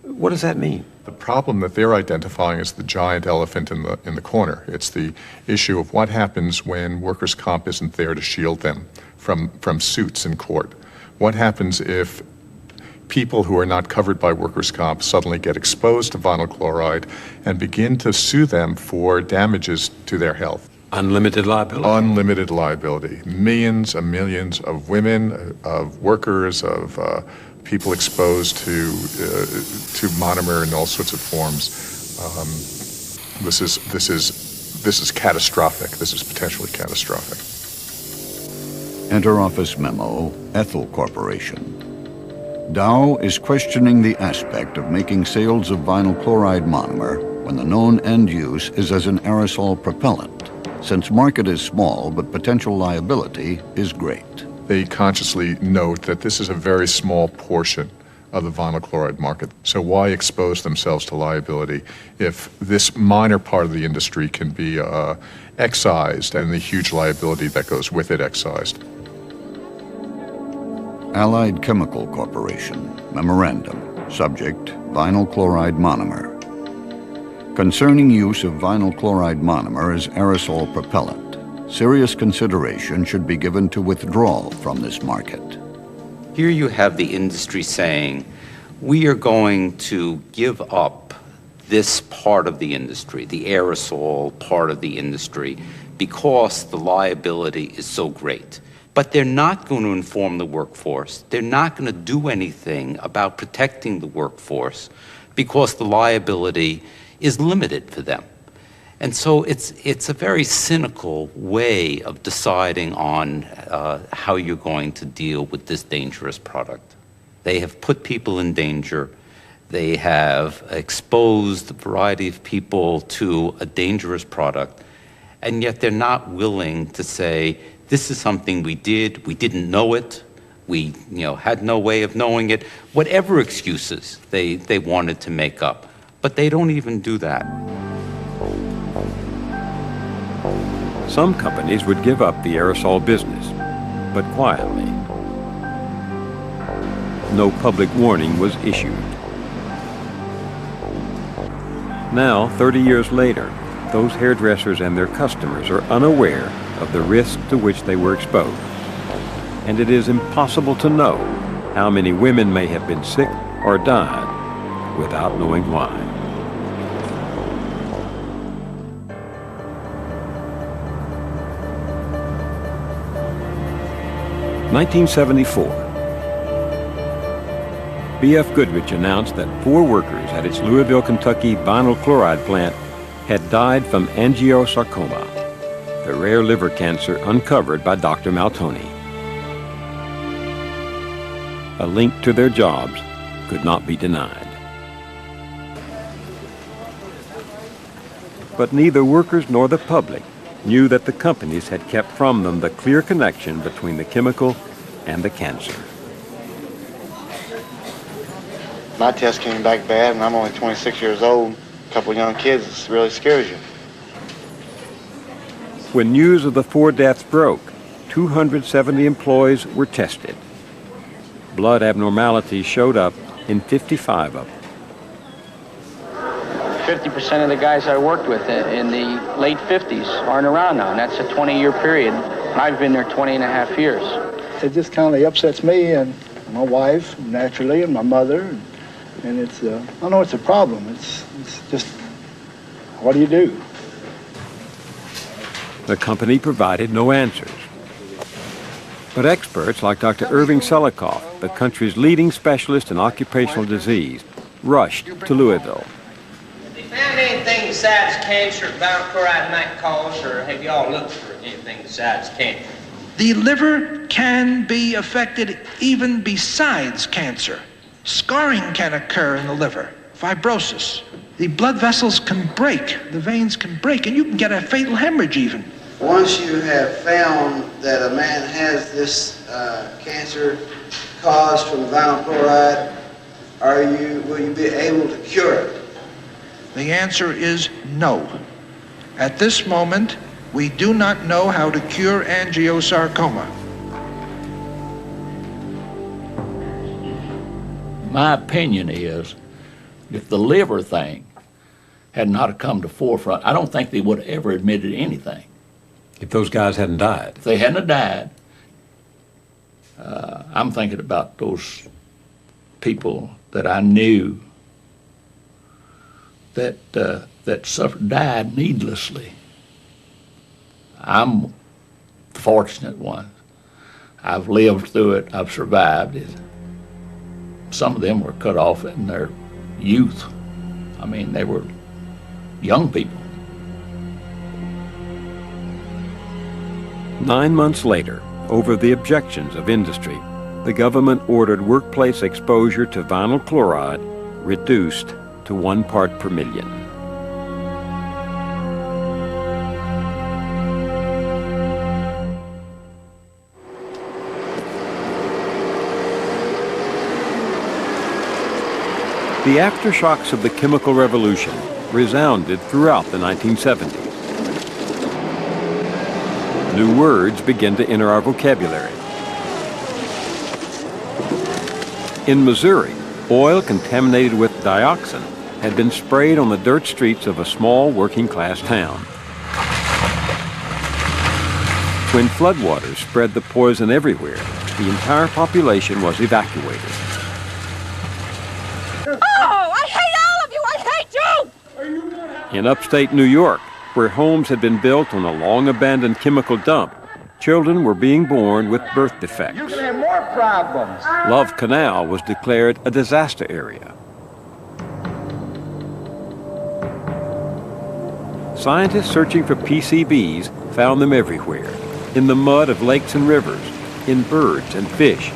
What does that mean? The problem that they're identifying is the giant elephant in the corner. It's the issue of what happens when workers' comp isn't there to shield them from suits in court. What happens if people who are not covered by workers' comp suddenly get exposed to vinyl chloride and begin to sue them for damages to their health? Unlimited liability? Unlimited liability. Millions and millions of women, of workers, of people exposed to monomer in all sorts of forms. This is catastrophic. This is potentially catastrophic. Interoffice memo, Ethel Corporation. Dow is questioning the aspect of making sales of vinyl chloride monomer when the known end use is as an aerosol propellant, since market is small but potential liability is great. They consciously note that this is a very small portion of the vinyl chloride market. So why expose themselves to liability if this minor part of the industry can be excised and the huge liability that goes with it excised? Allied Chemical Corporation, memorandum, subject, vinyl chloride monomer. Concerning use of vinyl chloride monomer as aerosol propellant, serious consideration should be given to withdrawal from this market. Here you have the industry saying, we are going to give up this part of the industry, the aerosol part of the industry, because the liability is so great. But they're not going to inform the workforce. They're not going to do anything about protecting the workforce because the liability is limited for them. And so it's a very cynical way of deciding on how you're going to deal with this dangerous product. They have put people in danger. They have exposed a variety of people to a dangerous product, and yet they're not willing to say, this is something we did, we didn't know it, we had no way of knowing it, whatever excuses they wanted to make up. But they don't even do that. Some companies would give up the aerosol business, but quietly. No public warning was issued. Now, 30 years later, those hairdressers and their customers are unaware of the risk to which they were exposed. And it is impossible to know how many women may have been sick or died without knowing why. "1974. B.F. Goodrich announced that 4 workers at its Louisville, Kentucky vinyl chloride plant had died from angiosarcoma, the rare liver cancer uncovered by Dr. Maltoni. A link to their jobs could not be denied. But neither workers nor the public knew that the companies had kept from them the clear connection between the chemical and the cancer. My test came back bad, and I'm only 26 years old. A couple young kids, it really scares you. When news of the 4 deaths broke, 270 employees were tested. Blood abnormalities showed up in 55 of them. 50% of the guys I worked with in the late 50s aren't around now, and that's a 20-year period. I've been there 20 and a half years. It just kind of upsets me and my wife, naturally, and my mother. And it's, I know it's a problem. It's just, what do you do? The company provided no answers. But experts like Dr. Irving Selikoff, the country's leading specialist in occupational disease, rushed to Louisville. Have you found anything besides cancer vinyl chloride might cause, or have you all looked for anything besides cancer? The liver can be affected even besides cancer. Scarring can occur in the liver, fibrosis. The blood vessels can break, the veins can break, and you can get a fatal hemorrhage even. Once you have found that a man has this cancer caused from vinyl chloride, will you be able to cure it? The answer is no. At this moment, we do not know how to cure angiosarcoma. My opinion is, if the liver thing had not come to forefront, I don't think they would have ever admitted anything. If those guys hadn't died? If they hadn't died, I'm thinking about those people that I knew that died needlessly. I'm the fortunate one. I've lived through it. I've survived it. Some of them were cut off in their youth. I mean, they were young people. 9 months later, over the objections of industry, the government ordered workplace exposure to vinyl chloride reduced to 1 part per million. The aftershocks of the chemical revolution resounded throughout the 1970s. New words began to enter our vocabulary. In Missouri, oil contaminated with dioxin had been sprayed on the dirt streets of a small working-class town. When floodwaters spread the poison everywhere, the entire population was evacuated. In upstate New York, where homes had been built on a long-abandoned chemical dump, children were being born with birth defects. You're going to have more problems. Love Canal was declared a disaster area. Scientists searching for PCBs found them everywhere, in the mud of lakes and rivers, in birds and fish,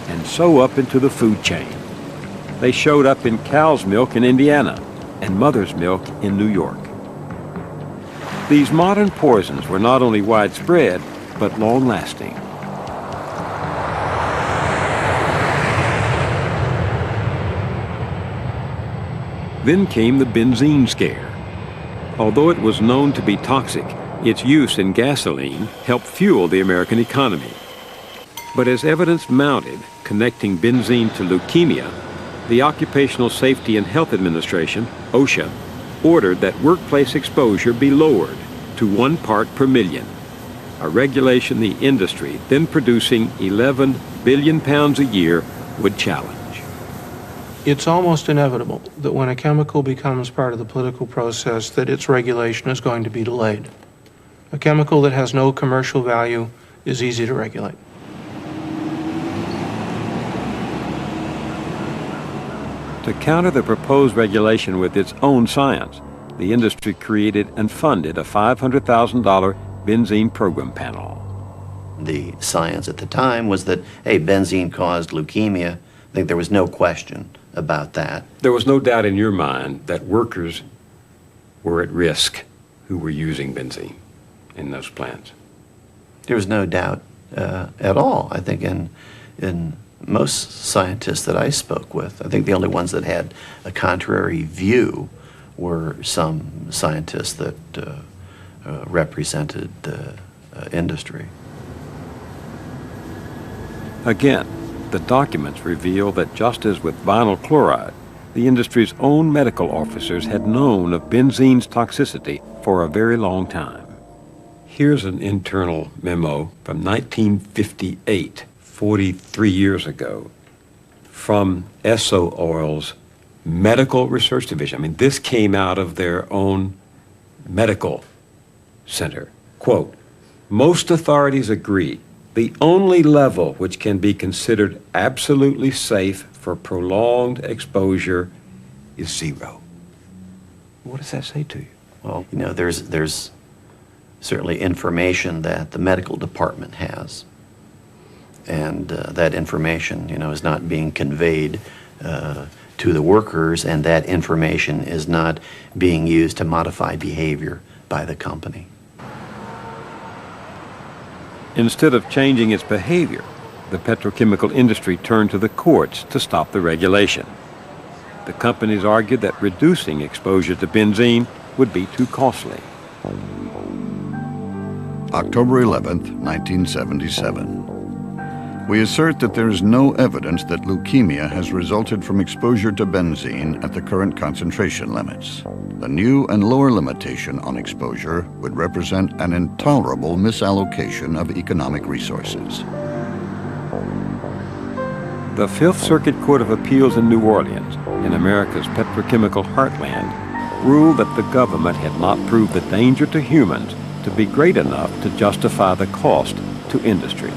and so up into the food chain. They showed up in cow's milk in Indiana and mother's milk in New York. These modern poisons were not only widespread, but long-lasting. Then came the benzene scare. Although it was known to be toxic, its use in gasoline helped fuel the American economy. But as evidence mounted connecting benzene to leukemia, the Occupational Safety and Health Administration, OSHA, ordered that workplace exposure be lowered to 1 part per million, a regulation the industry, then producing 11 billion pounds a year, would challenge. It's almost inevitable that when a chemical becomes part of the political process, that its regulation is going to be delayed. A chemical that has no commercial value is easy to regulate. To counter the proposed regulation with its own science, the industry created and funded a $500,000 benzene program panel. The science at the time was that, hey, benzene caused leukemia. I think there was no question about that. There was no doubt in your mind that workers were at risk who were using benzene in those plants. There was no doubt at all. I think in most scientists that I spoke with, I think the only ones that had a contrary view were some scientists that represented the industry. Again, the documents reveal that just as with vinyl chloride, the industry's own medical officers had known of benzene's toxicity for a very long time. Here's an internal memo from 1958, 43 years ago, from Esso Oil's Medical Research Division. I mean, this came out of their own medical center. Quote, most authorities agree the only level which can be considered absolutely safe for prolonged exposure is 0. What does that say to you? Well, you know, there's certainly information that the medical department has. And that information, you know, is not being conveyed to the workers, and that information is not being used to modify behavior by the company. Instead of changing its behavior, the petrochemical industry turned to the courts to stop the regulation. The companies argued that reducing exposure to benzene would be too costly. October 11th, 1977. We assert that there is no evidence that leukemia has resulted from exposure to benzene at the current concentration limits. The new and lower limitation on exposure would represent an intolerable misallocation of economic resources. The Fifth Circuit Court of Appeals in New Orleans, in America's petrochemical heartland, ruled that the government had not proved the danger to humans to be great enough to justify the cost to industry.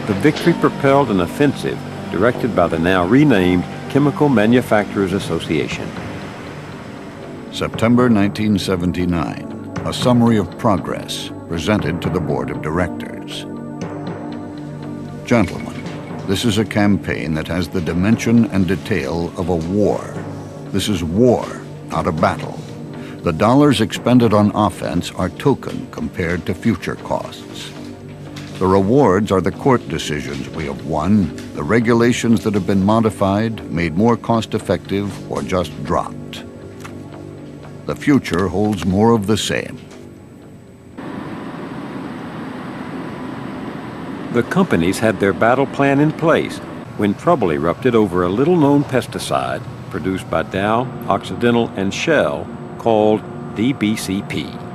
The victory propelled an offensive directed by the now renamed Chemical Manufacturers Association. September 1979, a summary of progress presented to the Board of Directors. Gentlemen, this is a campaign that has the dimension and detail of a war. This is war, not a battle. The dollars expended on offense are token compared to future costs. The rewards are the court decisions we have won, the regulations that have been modified, made more cost-effective, or just dropped. The future holds more of the same. The companies had their battle plan in place when trouble erupted over a little-known pesticide produced by Dow, Occidental, and Shell called DBCP.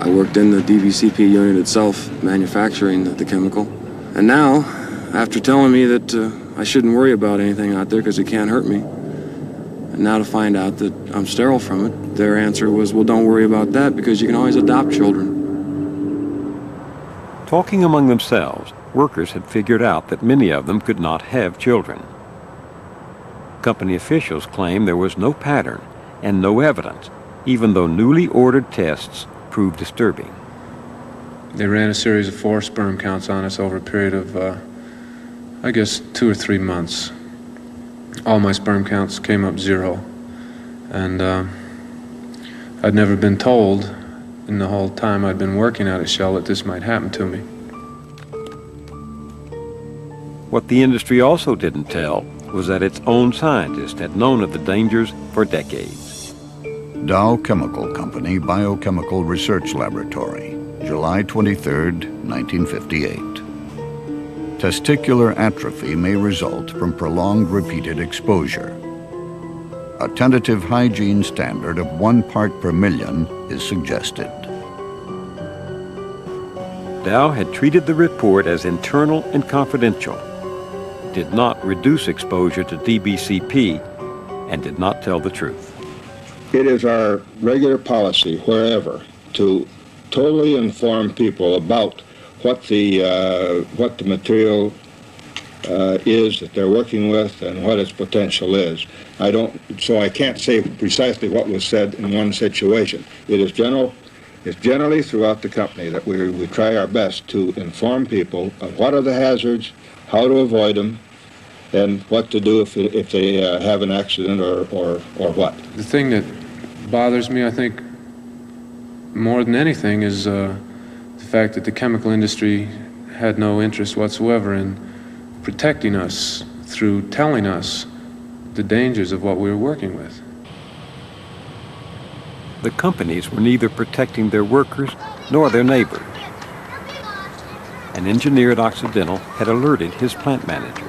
I worked in the DBCP unit itself, manufacturing the chemical. And now, after telling me that I shouldn't worry about anything out there because it can't hurt me, and now to find out that I'm sterile from it, their answer was, well, don't worry about that because you can always adopt children. Talking among themselves, workers had figured out that many of them could not have children. Company officials claimed there was no pattern and no evidence, even though newly ordered tests proved disturbing. They ran a series of 4 sperm counts on us over a period of, I guess, 2 or 3 months. All my sperm counts came up 0. And I'd never been told in the whole time I'd been working out at Shell that this might happen to me. What the industry also didn't tell was that its own scientists had known of the dangers for decades. Dow Chemical Company Biochemical Research Laboratory, July 23, 1958. Testicular atrophy may result from prolonged repeated exposure. A tentative hygiene standard of 1 part per million is suggested. Dow had treated the report as internal and confidential, did not reduce exposure to DBCP, and did not tell the truth. It is our regular policy, wherever, to totally inform people about what the material is that they're working with and what its potential is. So I can't say precisely what was said in one situation. It's generally throughout the company that we try our best to inform people of what are the hazards, how to avoid them, and what to do if they have an accident or what. The thing that bothers me, I think, more than anything is the fact that the chemical industry had no interest whatsoever in protecting us through telling us the dangers of what we were working with. The companies were neither protecting their workers nor their neighbors. An engineer at Occidental had alerted his plant manager.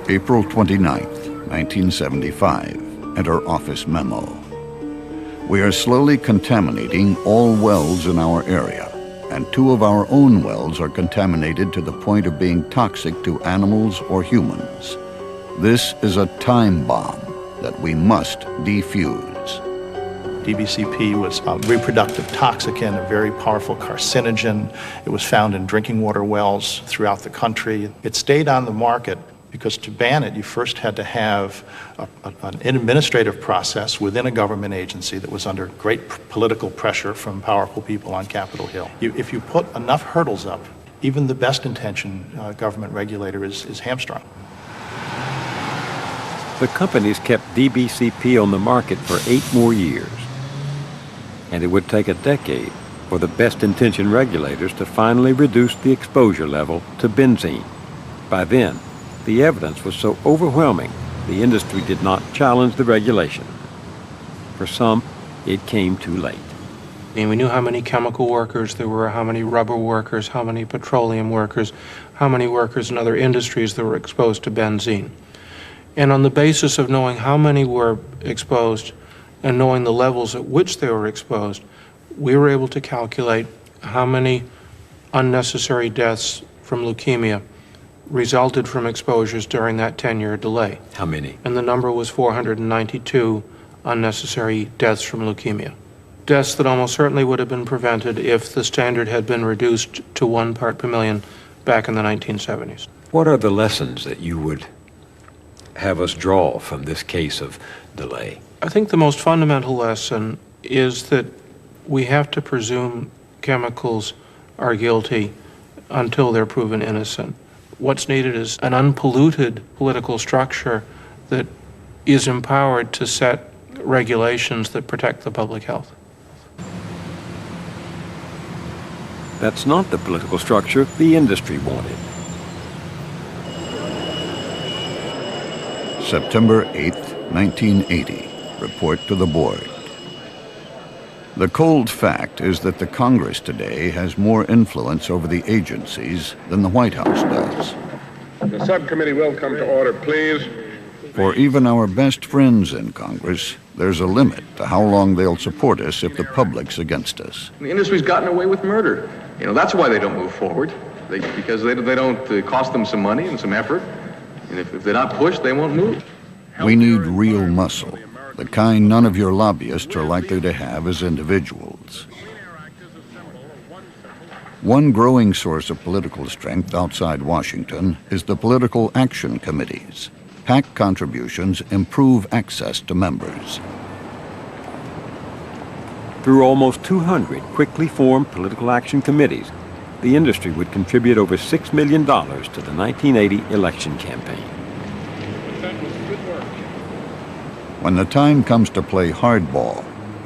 April 29th, 1975, enter office memo. We are slowly contaminating all wells in our area, and 2 of our own wells are contaminated to the point of being toxic to animals or humans. This is a time bomb that we must defuse. DBCP was a reproductive toxicant, a very powerful carcinogen. It was found in drinking water wells throughout the country. It stayed on the market because to ban it, you first had to have an administrative process within a government agency that was under great political pressure from powerful people on Capitol Hill. If you put enough hurdles up, even the best intentioned government regulator is hamstrung. The companies kept DBCP on the market for 8 more years. And it would take a decade for the best-intentioned regulators to finally reduce the exposure level to benzene. By then, the evidence was so overwhelming, the industry did not challenge the regulation. For some, it came too late. And we knew how many chemical workers there were, how many rubber workers, how many petroleum workers, how many workers in other industries that were exposed to benzene. And on the basis of knowing how many were exposed and knowing the levels at which they were exposed, we were able to calculate how many unnecessary deaths from leukemia resulted from exposures during that 10-year delay. How many? And the number was 492 unnecessary deaths from leukemia. Deaths that almost certainly would have been prevented if the standard had been reduced to 1 part per million back in the 1970s. What are the lessons that you would have us draw from this case of delay? I think the most fundamental lesson is that we have to presume chemicals are guilty until they're proven innocent. What's needed is an unpolluted political structure that is empowered to set regulations that protect the public health. That's not the political structure the industry wanted. September 8th, 1980. Report to the board. The cold fact is that the Congress today has more influence over the agencies than the White House does. The subcommittee will come to order, please. For even our best friends in Congress, there's a limit to how long they'll support us if the public's against us. The industry's gotten away with murder. You know, that's why they don't move forward. Because they don't cost them some money and some effort. And if they're not pushed, they won't move. We need real muscle, the kind none of your lobbyists are likely to have as individuals. One growing source of political strength outside Washington is the political action committees. PAC contributions improve access to members. Through almost 200 quickly formed political action committees, the industry would contribute over $6 million to the 1980 election campaign. When the time comes to play hardball,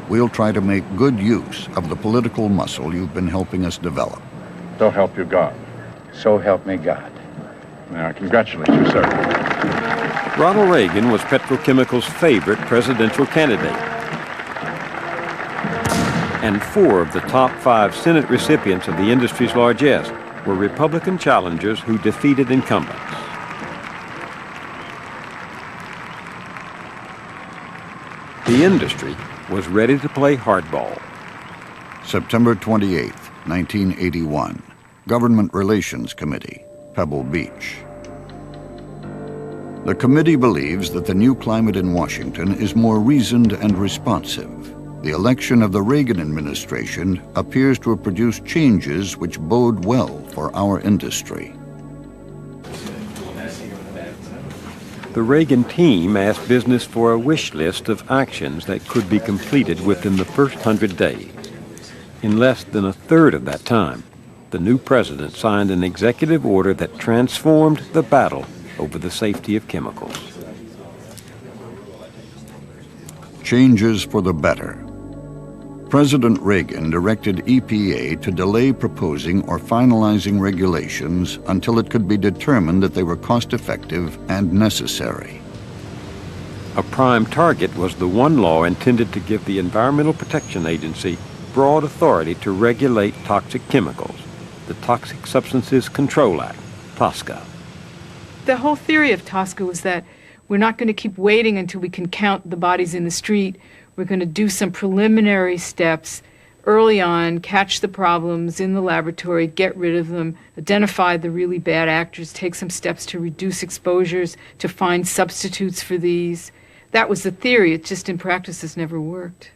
we'll try to make good use of the political muscle you've been helping us develop. So help you God. So help me God. Now, I congratulate you, sir. Ronald Reagan was petrochemical's favorite presidential candidate. And 4 of the top 5 Senate recipients of the industry's largesse were Republican challengers who defeated incumbents. The industry was ready to play hardball. September 28th, 1981. Government Relations Committee, Pebble Beach. The committee believes that the new climate in Washington is more reasoned and responsive. The election of the Reagan administration appears to have produced changes which bode well for our industry. The Reagan team asked business for a wish list of actions that could be completed within the first 100 days. In less than a third of that time, the new president signed an executive order that transformed the battle over the safety of chemicals. Changes for the better. President Reagan directed EPA to delay proposing or finalizing regulations until it could be determined that they were cost-effective and necessary. A prime target was the one law intended to give the Environmental Protection Agency broad authority to regulate toxic chemicals, the Toxic Substances Control Act, TSCA. The whole theory of TSCA was that we're not going to keep waiting until we can count the bodies in the street. We're going to do some preliminary steps early on, catch the problems in the laboratory, get rid of them, identify the really bad actors, take some steps to reduce exposures, to find substitutes for these. That was the theory. It just in practice has never worked.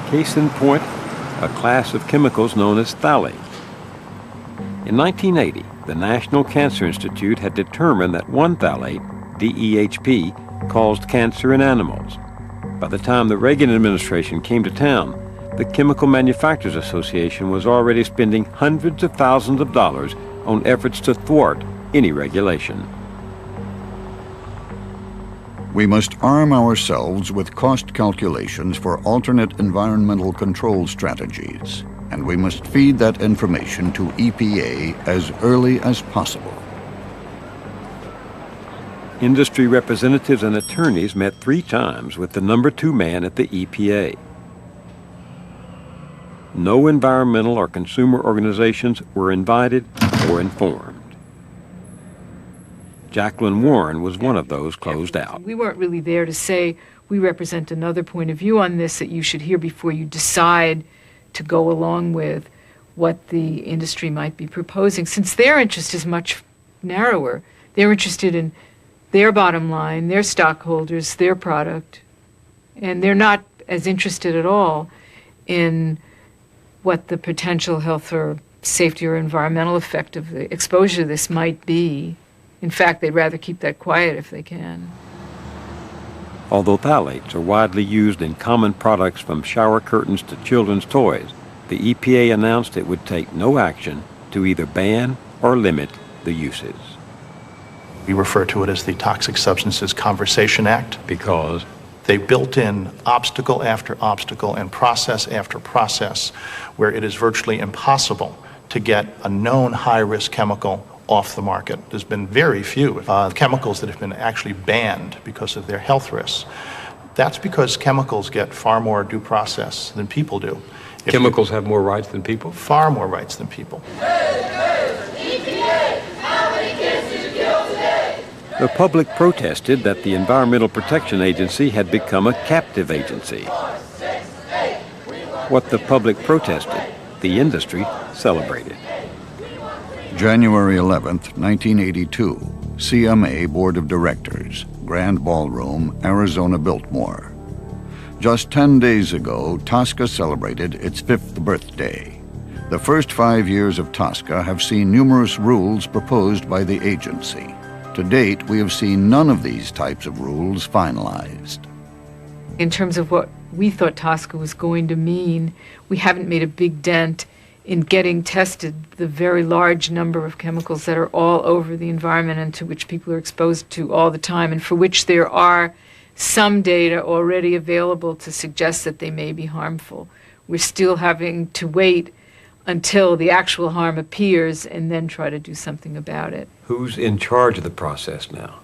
Case in point, a class of chemicals known as phthalates. In 1980, the National Cancer Institute had determined that one phthalate, DEHP, caused cancer in animals. By the time the Reagan administration came to town, the Chemical Manufacturers Association was already spending hundreds of thousands of dollars on efforts to thwart any regulation. We must arm ourselves with cost calculations for alternate environmental control strategies, and we must feed that information to EPA as early as possible. Industry representatives and attorneys met 3 times with the number 2 man at the EPA. No environmental or consumer organizations were invited or informed. Jacqueline Warren was one of those closed out. We weren't really there to say, we represent another point of view on this that you should hear before you decide to go along with what the industry might be proposing, since their interest is much narrower. They're interested in their bottom line, their stockholders, their product, and they're not as interested at all in what the potential health or safety or environmental effect of the exposure to this might be. In fact, they'd rather keep that quiet if they can. Although phthalates are widely used in common products from shower curtains to children's toys, the EPA announced it would take no action to either ban or limit the uses. We refer to it as the Toxic Substances Conversation Act because they built in obstacle after obstacle and process after process where it is virtually impossible to get a known high-risk chemical off the market. There's been very few chemicals that have been actually banned because of their health risks. That's because chemicals get far more due process than people do. Chemicals have more rights than people? Far more rights than people. The public protested that the Environmental Protection Agency had become a captive agency. What the public protested, the industry celebrated. January 11th, 1982, CMA Board of Directors, Grand Ballroom, Arizona Biltmore. Just 10 days ago, TSCA celebrated its 5th birthday. The first 5 years of TSCA have seen numerous rules proposed by the agency. To date, we have seen none of these types of rules finalized. In terms of what we thought TSCA was going to mean, we haven't made a big dent in getting tested the very large number of chemicals that are all over the environment and to which people are exposed to all the time, and for which there are some data already available to suggest that they may be harmful. We're still having to wait until the actual harm appears and then try to do something about it. Who's in charge of the process now?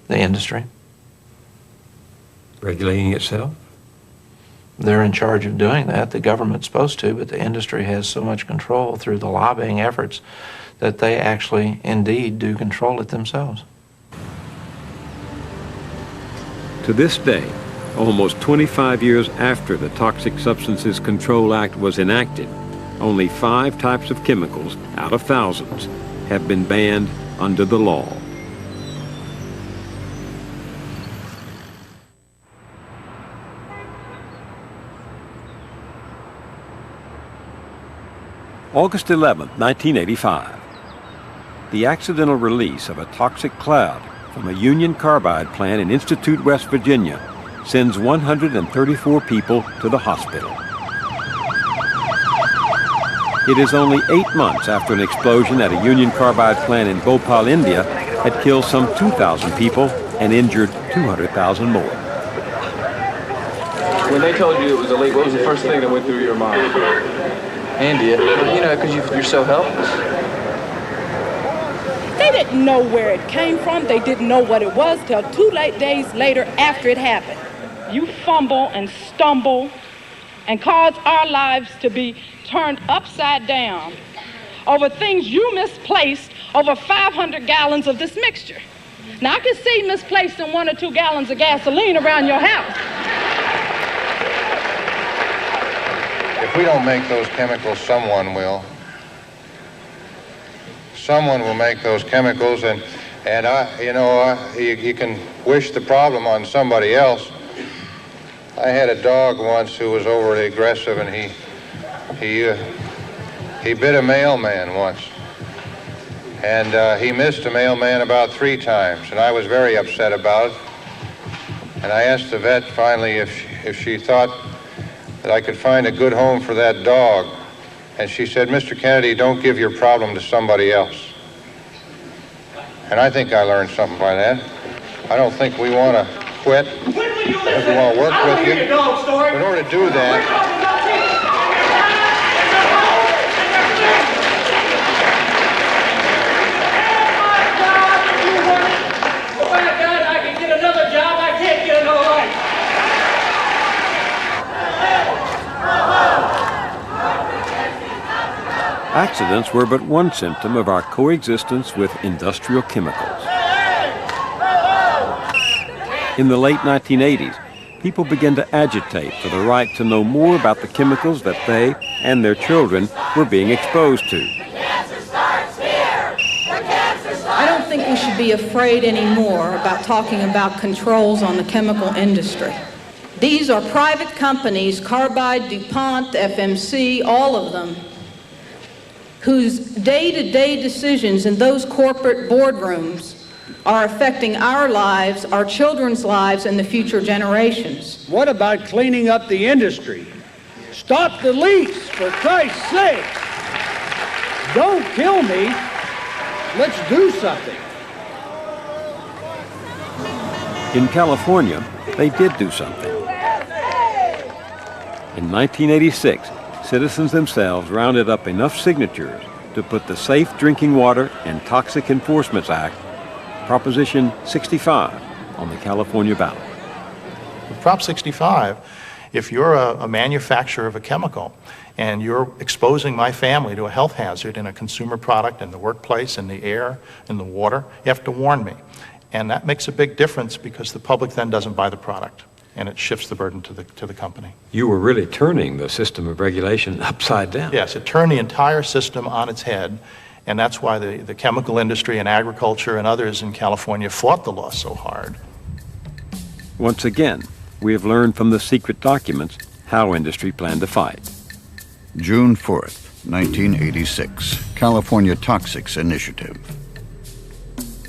The industry. Regulating itself? They're in charge of doing that. The government's supposed to, but the industry has so much control through the lobbying efforts that they actually, indeed, do control it themselves. To this day, almost 25 years after the Toxic Substances Control Act was enacted, only 5 types of chemicals out of thousands have been banned under the law. August 11, 1985. the accidental release of a toxic cloud from a Union Carbide plant in Institute, West Virginia, sends 134 people to the hospital. It is only 8 months after an explosion at a Union Carbide plant in Bhopal, India, had killed some 2,000 people and injured 200,000 more. When they told you it was a leak, what was the first thing that went through your mind? India. You know, because you're so helpless. They didn't know where it came from. They didn't know what it was till 2 days later after it happened. You fumble and stumble and cause our lives to be turned upside down over things you misplaced over 500 gallons of this mixture. Now, I can see misplacing 1 or 2 gallons of gasoline around your house. If we don't make those chemicals, someone will. Someone will make those chemicals, and you can wish the problem on somebody else. I had a dog once who was overly aggressive, and he bit a mailman once. And he missed a mailman about 3 times, and I was very upset about it. And I asked the vet finally if she thought that I could find a good home for that dog. And she said, "Mr. Kennedy, don't give your problem to somebody else." And I think I learned something by that. I don't think we want to quit. We want to work with you. In order to do that, Accidents were but one symptom of our coexistence with industrial chemicals. In the late 1980s, people began to agitate for the right to know more about the chemicals that they and their children were being exposed to. I don't think we should be afraid anymore about talking about controls on the chemical industry. These are private companies, Carbide, DuPont, FMC, all of them, whose day-to-day decisions in those corporate boardrooms are affecting our lives, our children's lives, and the future generations. What about cleaning up the industry? Stop the leaks, for Christ's sake! Don't kill me. Let's do something. In California, they did do something. In 1986, citizens themselves rounded up enough signatures to put the Safe Drinking Water and Toxic Enforcement Act, Proposition 65, on the California ballot. With Prop 65, if you're a manufacturer of a chemical and you're exposing my family to a health hazard in a consumer product, in the workplace, in the air, in the water, you have to warn me. And that makes a big difference because the public then doesn't buy the product, and it shifts the burden to the company. You were really turning the system of regulation upside down. Yes, it turned the entire system on its head, and that's why the chemical industry and agriculture and others in California fought the law so hard. Once again, we have learned from the secret documents how industry planned to fight. June 4th, 1986, California Toxics Initiative.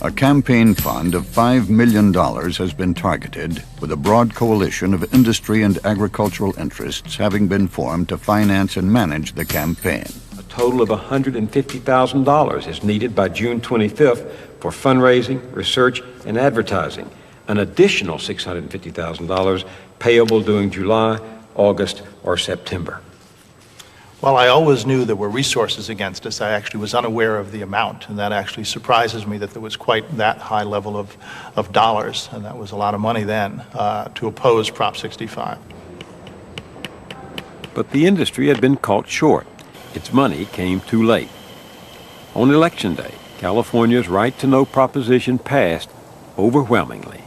A campaign fund of $5 million has been targeted, with a broad coalition of industry and agricultural interests having been formed to finance and manage the campaign. A total of $150,000 is needed by June 25th for fundraising, research, and advertising. An additional $650,000 payable during July, August, or September. Well, I always knew there were resources against us. I actually was unaware of the amount, and that actually surprises me that there was quite that high level of dollars, and that was a lot of money then, to oppose Prop 65. But the industry had been caught short. Its money came too late. On Election Day, California's right to know proposition passed overwhelmingly.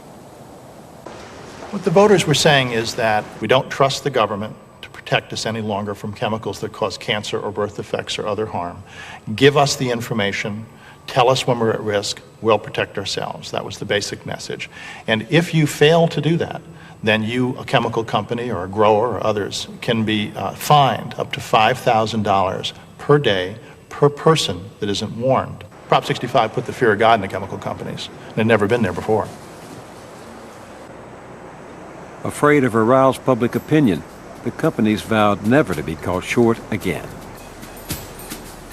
What the voters were saying is that we don't trust the government to protect us any longer from chemicals that cause cancer or birth defects or other harm. Give us the information, tell us when we're at risk, we'll protect ourselves. That was the basic message. And if you fail to do that, then you, a chemical company or a grower or others, can be fined up to $5,000 per day per person that isn't warned. Prop 65 put the fear of God in the chemical companies. It had never been there before. Afraid of aroused public opinion, the companies vowed never to be caught short again.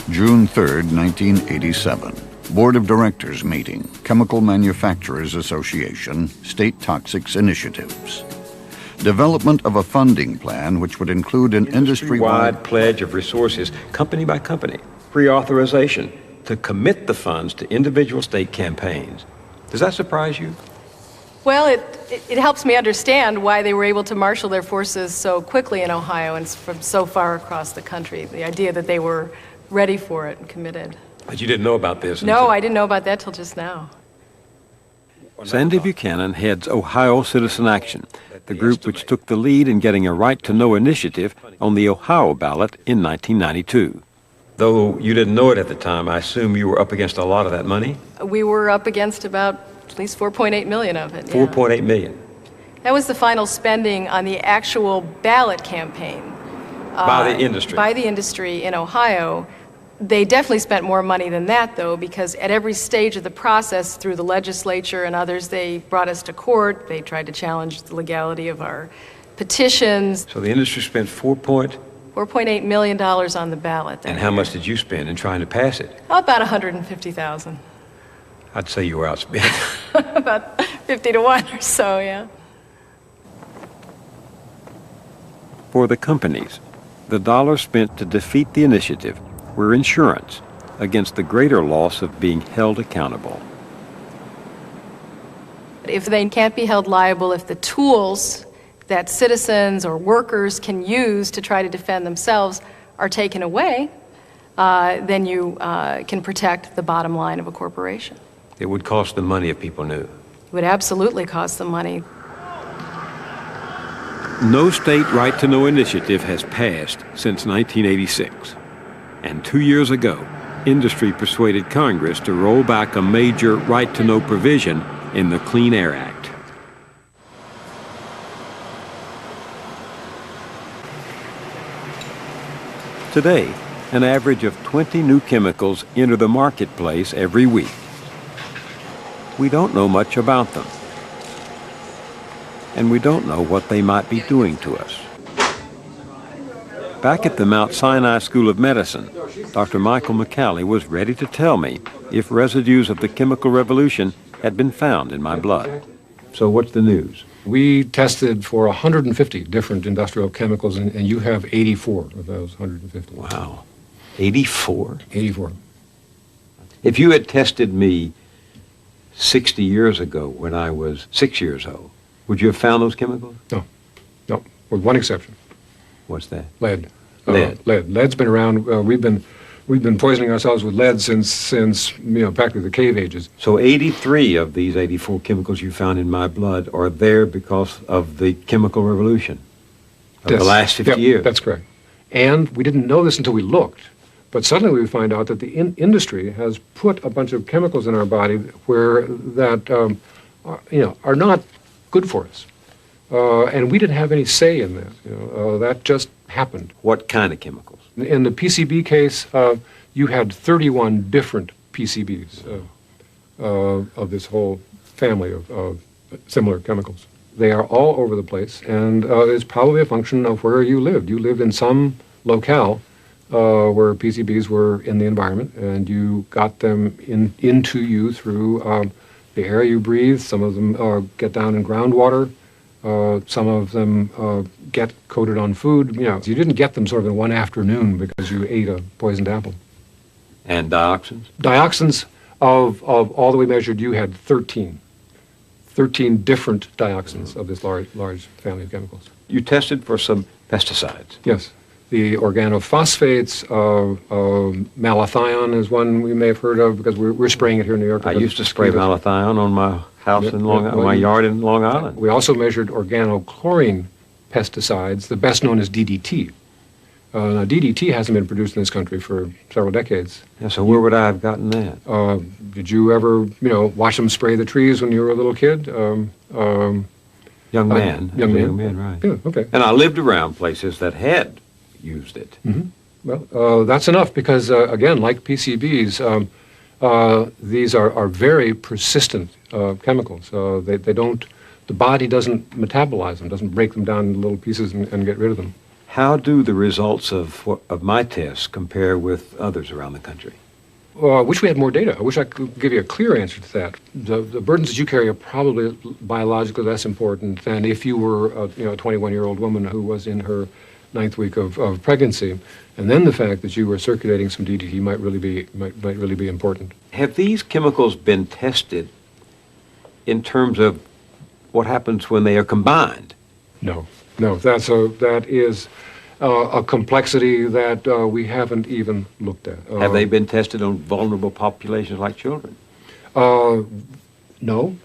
June 3, 1987. Board of Directors meeting, Chemical Manufacturers Association, State Toxics Initiatives. Development of a funding plan which would include an industry-wide pledge of resources, company by company, pre-authorization to commit the funds to individual state campaigns. Does that surprise you? Well, it helps me understand why they were able to marshal their forces so quickly in Ohio and from so far across the country. The idea that they were ready for it and committed. But you didn't know about this? No, I didn't know about that till just now. Sandy Buchanan heads Ohio Citizen Action, the group which took the lead in getting a right-to-know initiative on the Ohio ballot in 1992. Though you didn't know it at the time, I assume you were up against a lot of that money? We were up against about at least 4.8 million of it. 4.8 million. That was the final spending on the actual ballot campaign. By the industry? By the industry in Ohio. They definitely spent more money than that, though, because at every stage of the process, through the legislature and others, they brought us to court. They tried to challenge the legality of our petitions. So the industry spent $4.8 million on the ballot. And how much did you spend in trying to pass it? About $150,000. I'd say you were outspent. About 50 to 1 or so, yeah. For the companies, the dollars spent to defeat the initiative were insurance against the greater loss of being held accountable. If they can't be held liable, if the tools that citizens or workers can use to try to defend themselves are taken away, then you can protect the bottom line of a corporation. It would cost them money if people knew. It would absolutely cost them money. No state right-to-know initiative has passed since 1986. And 2 years ago, industry persuaded Congress to roll back a major right-to-know provision in the Clean Air Act. Today, an average of 20 new chemicals enter the marketplace every week. We don't know much about them. And we don't know what they might be doing to us. Back at the Mount Sinai School of Medicine, Dr. Michael McCallie was ready to tell me if residues of the chemical revolution had been found in my blood. So what's the news? We tested for 150 different industrial chemicals, and you have 84 of those 150. Wow. 84? 84. If you had tested me 60 years ago when I was 6 years old, would you have found those chemicals? No. No, with one exception. What's that? Lead. Lead. Lead's been around. We've been poisoning ourselves with lead since practically the cave ages. So 83 of these 84 chemicals you found in my blood are there because of the chemical revolution of the last 50 years. That's correct. And we didn't know this until we looked. But suddenly we find out that the industry has put a bunch of chemicals in our body that are not good for us. And we didn't have any say in that. That just happened. What kind of chemicals? In the PCB case, you had 31 different PCBs of this whole family of similar chemicals. They are all over the place, and it's probably a function of where you lived. You lived in some locale where PCBs were in the environment, and you got them into you through the air you breathe. Some of them get down in groundwater. Some of them get coated on food. You didn't get them sort of in one afternoon because you ate a poisoned apple. And dioxins? Dioxins of all that we measured, you had 13. 13 different dioxins of this large family of chemicals. You tested for some pesticides? Yes. The organophosphates, malathion is one we may have heard of because we're spraying it here in New York. I used to spray malathion on my house in my yard in Long Island. We also measured organochlorine pesticides, the best known as DDT. Now, DDT hasn't been produced in this country for several decades. Yeah, so where would I have gotten that? Did you ever, watch them spray the trees when you were a little kid? Young man, right. Yeah, okay. And I lived around places that had used it. Mm-hmm. Well, that's enough because, again, like PCBs, These are very persistent chemicals. They don't, the body doesn't metabolize them, doesn't break them down into little pieces and get rid of them. How do the results of my tests compare with others around the country? I wish we had more data. I wish I could give you a clear answer to that. The burdens that you carry are probably biologically less important than if you were a 21-year-old woman who was in her 9th week of pregnancy, and then the fact that you were circulating some DDT might really be important. Have these chemicals been tested in terms of what happens when they are combined? No, that is a complexity that we haven't even looked at. Have they been tested on vulnerable populations like children? No,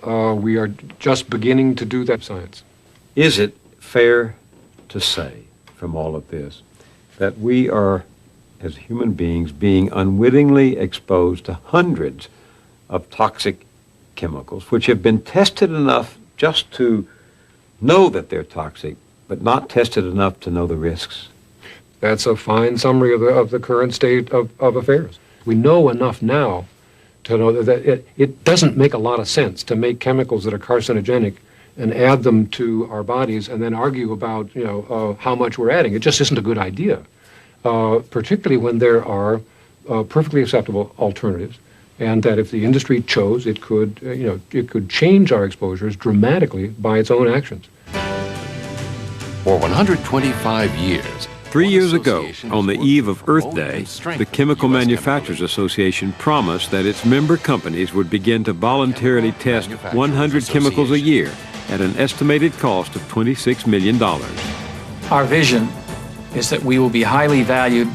we are just beginning to do that science. Is it fair to say from all of this that we are, as human beings, being unwittingly exposed to hundreds of toxic chemicals which have been tested enough just to know that they're toxic, but not tested enough to know the risks? That's a fine summary of the current state of affairs. We know enough now to know that it doesn't make a lot of sense to make chemicals that are carcinogenic and add them to our bodies and then argue about how much we're adding. It just isn't a good idea, particularly when there are perfectly acceptable alternatives, and that if the industry chose, it could change our exposures dramatically by its own actions. For 125 years, 3 years ago, on the eve of Earth Day, the Chemical Manufacturers Association promised that its member companies would begin to voluntarily test 100 chemicals a year at an estimated cost of $26 million. Our vision is that we will be highly valued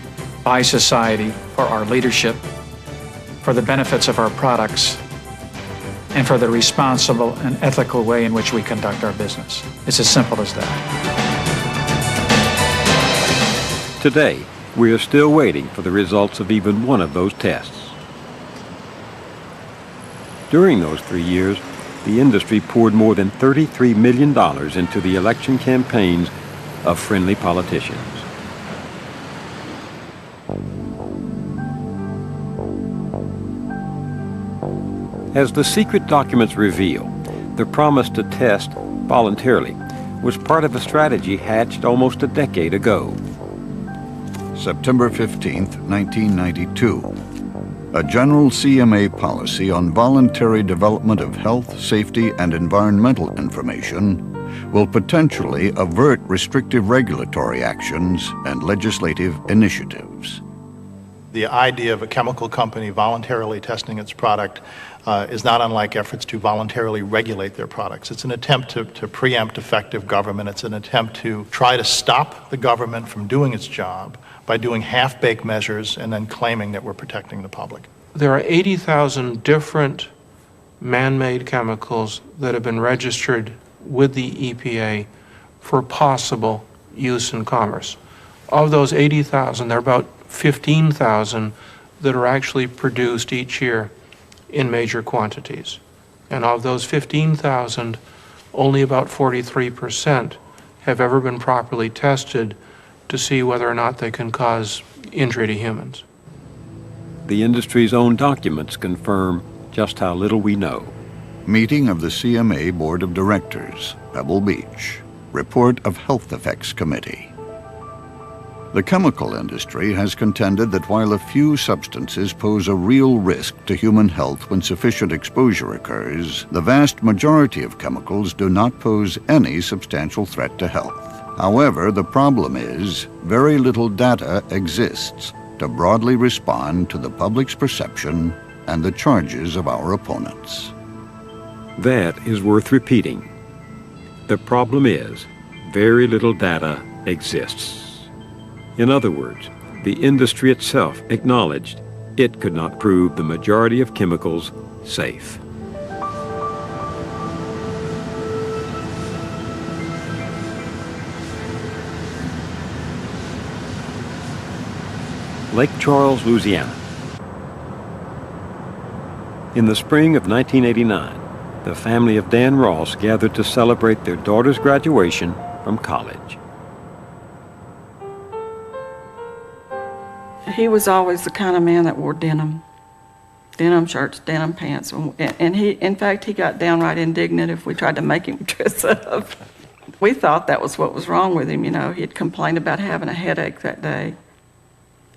by society for our leadership, for the benefits of our products, and for the responsible and ethical way in which we conduct our business. It's as simple as that. Today, we are still waiting for the results of even one of those tests. During those 3 years, the industry poured more than $33 million into the election campaigns of friendly politicians. As the secret documents reveal, the promise to test voluntarily was part of a strategy hatched almost a decade ago. September 15, 1992. A general CMA policy on voluntary development of health, safety, and environmental information will potentially avert restrictive regulatory actions and legislative initiatives. The idea of a chemical company voluntarily testing its product is not unlike efforts to voluntarily regulate their products. It's an attempt to preempt effective government. It's an attempt to try to stop the government from doing its job by doing half-baked measures and then claiming that we're protecting the public. There are 80,000 different man-made chemicals that have been registered with the EPA for possible use in commerce. Of those 80,000, there are about 15,000 that are actually produced each year in major quantities. And of those 15,000, only about 43% have ever been properly tested to see whether or not they can cause injury to humans. The industry's own documents confirm just how little we know. Meeting of the CMA Board of Directors, Pebble Beach. Report of Health Effects Committee. The chemical industry has contended that while a few substances pose a real risk to human health when sufficient exposure occurs, the vast majority of chemicals do not pose any substantial threat to health. However, the problem is very little data exists to broadly respond to the public's perception and the charges of our opponents. That is worth repeating. The problem is very little data exists. In other words, the industry itself acknowledged it could not prove the majority of chemicals safe. Lake Charles, Louisiana. In the spring of 1989, the family of Dan Ross gathered to celebrate their daughter's graduation from college. He was always the kind of man that wore denim denim shirts, denim pants. And he, in fact, he got downright indignant if we tried to make him dress up. We thought that was what was wrong with him, you know. He had complained about having a headache that day.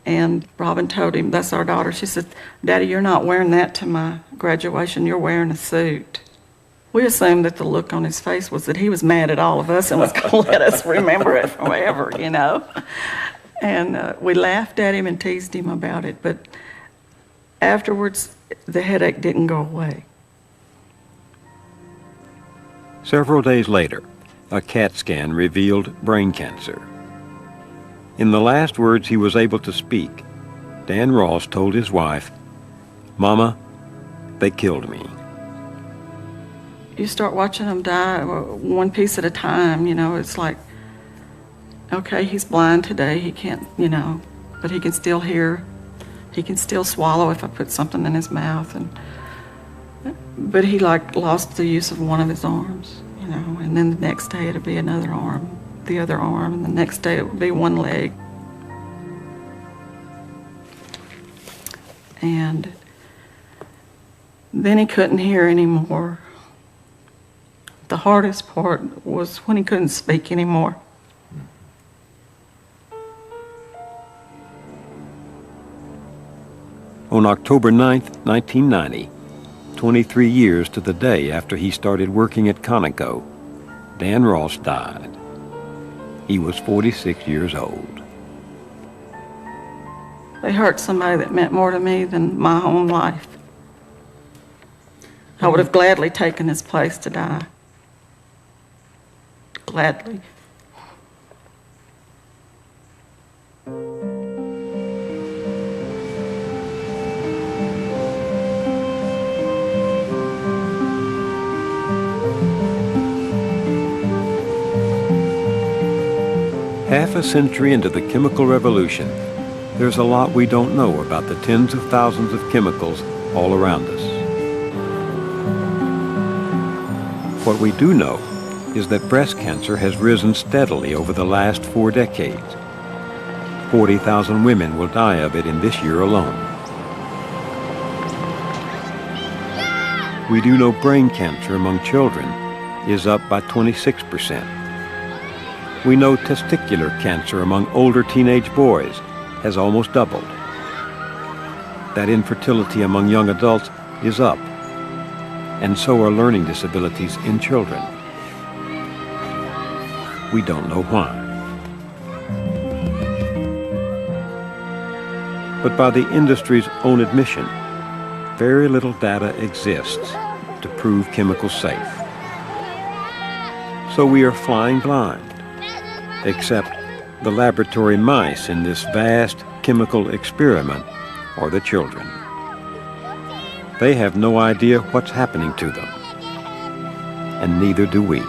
And Robin told him, that's our daughter, she said, Daddy, you're not wearing that to my graduation, you're wearing a suit. We assumed that the look on his face was that he was mad at all of us and was going to let us remember it forever, you know. And we laughed at him and teased him about it, but afterwards, the headache didn't go away. Several days later, a CAT scan revealed brain cancer. In the last words he was able to speak, Dan Ross told his wife, "Mama, they killed me." You start watching them die one piece at a time, you know. It's like, okay, he's blind today, he can't, you know, but he can still hear. He can still swallow if I put something in his mouth. But he like lost the use of one of his arms, you know, and then the next day it'll be another arm, the other arm, and the next day it would be one leg. And then he couldn't hear anymore. The hardest part was when he couldn't speak anymore. On October 9th, 1990, 23 years to the day after he started working at Conoco, Dan Ross died. He was 46 years old. They hurt somebody that meant more to me than my own life. I would have gladly taken his place to die. Gladly. Half a century into the chemical revolution, there's a lot we don't know about the tens of thousands of chemicals all around us. What we do know is that breast cancer has risen steadily over the last 4 decades. 40,000 women will die of it in this year alone. We do know brain cancer among children is up by 26%. We know testicular cancer among older teenage boys has almost doubled. That infertility among young adults is up, and so are learning disabilities in children. We don't know why. But by the industry's own admission, very little data exists to prove chemicals safe. So we are flying blind, except the laboratory mice in this vast chemical experiment are the children. They have no idea what's happening to them, and neither do we.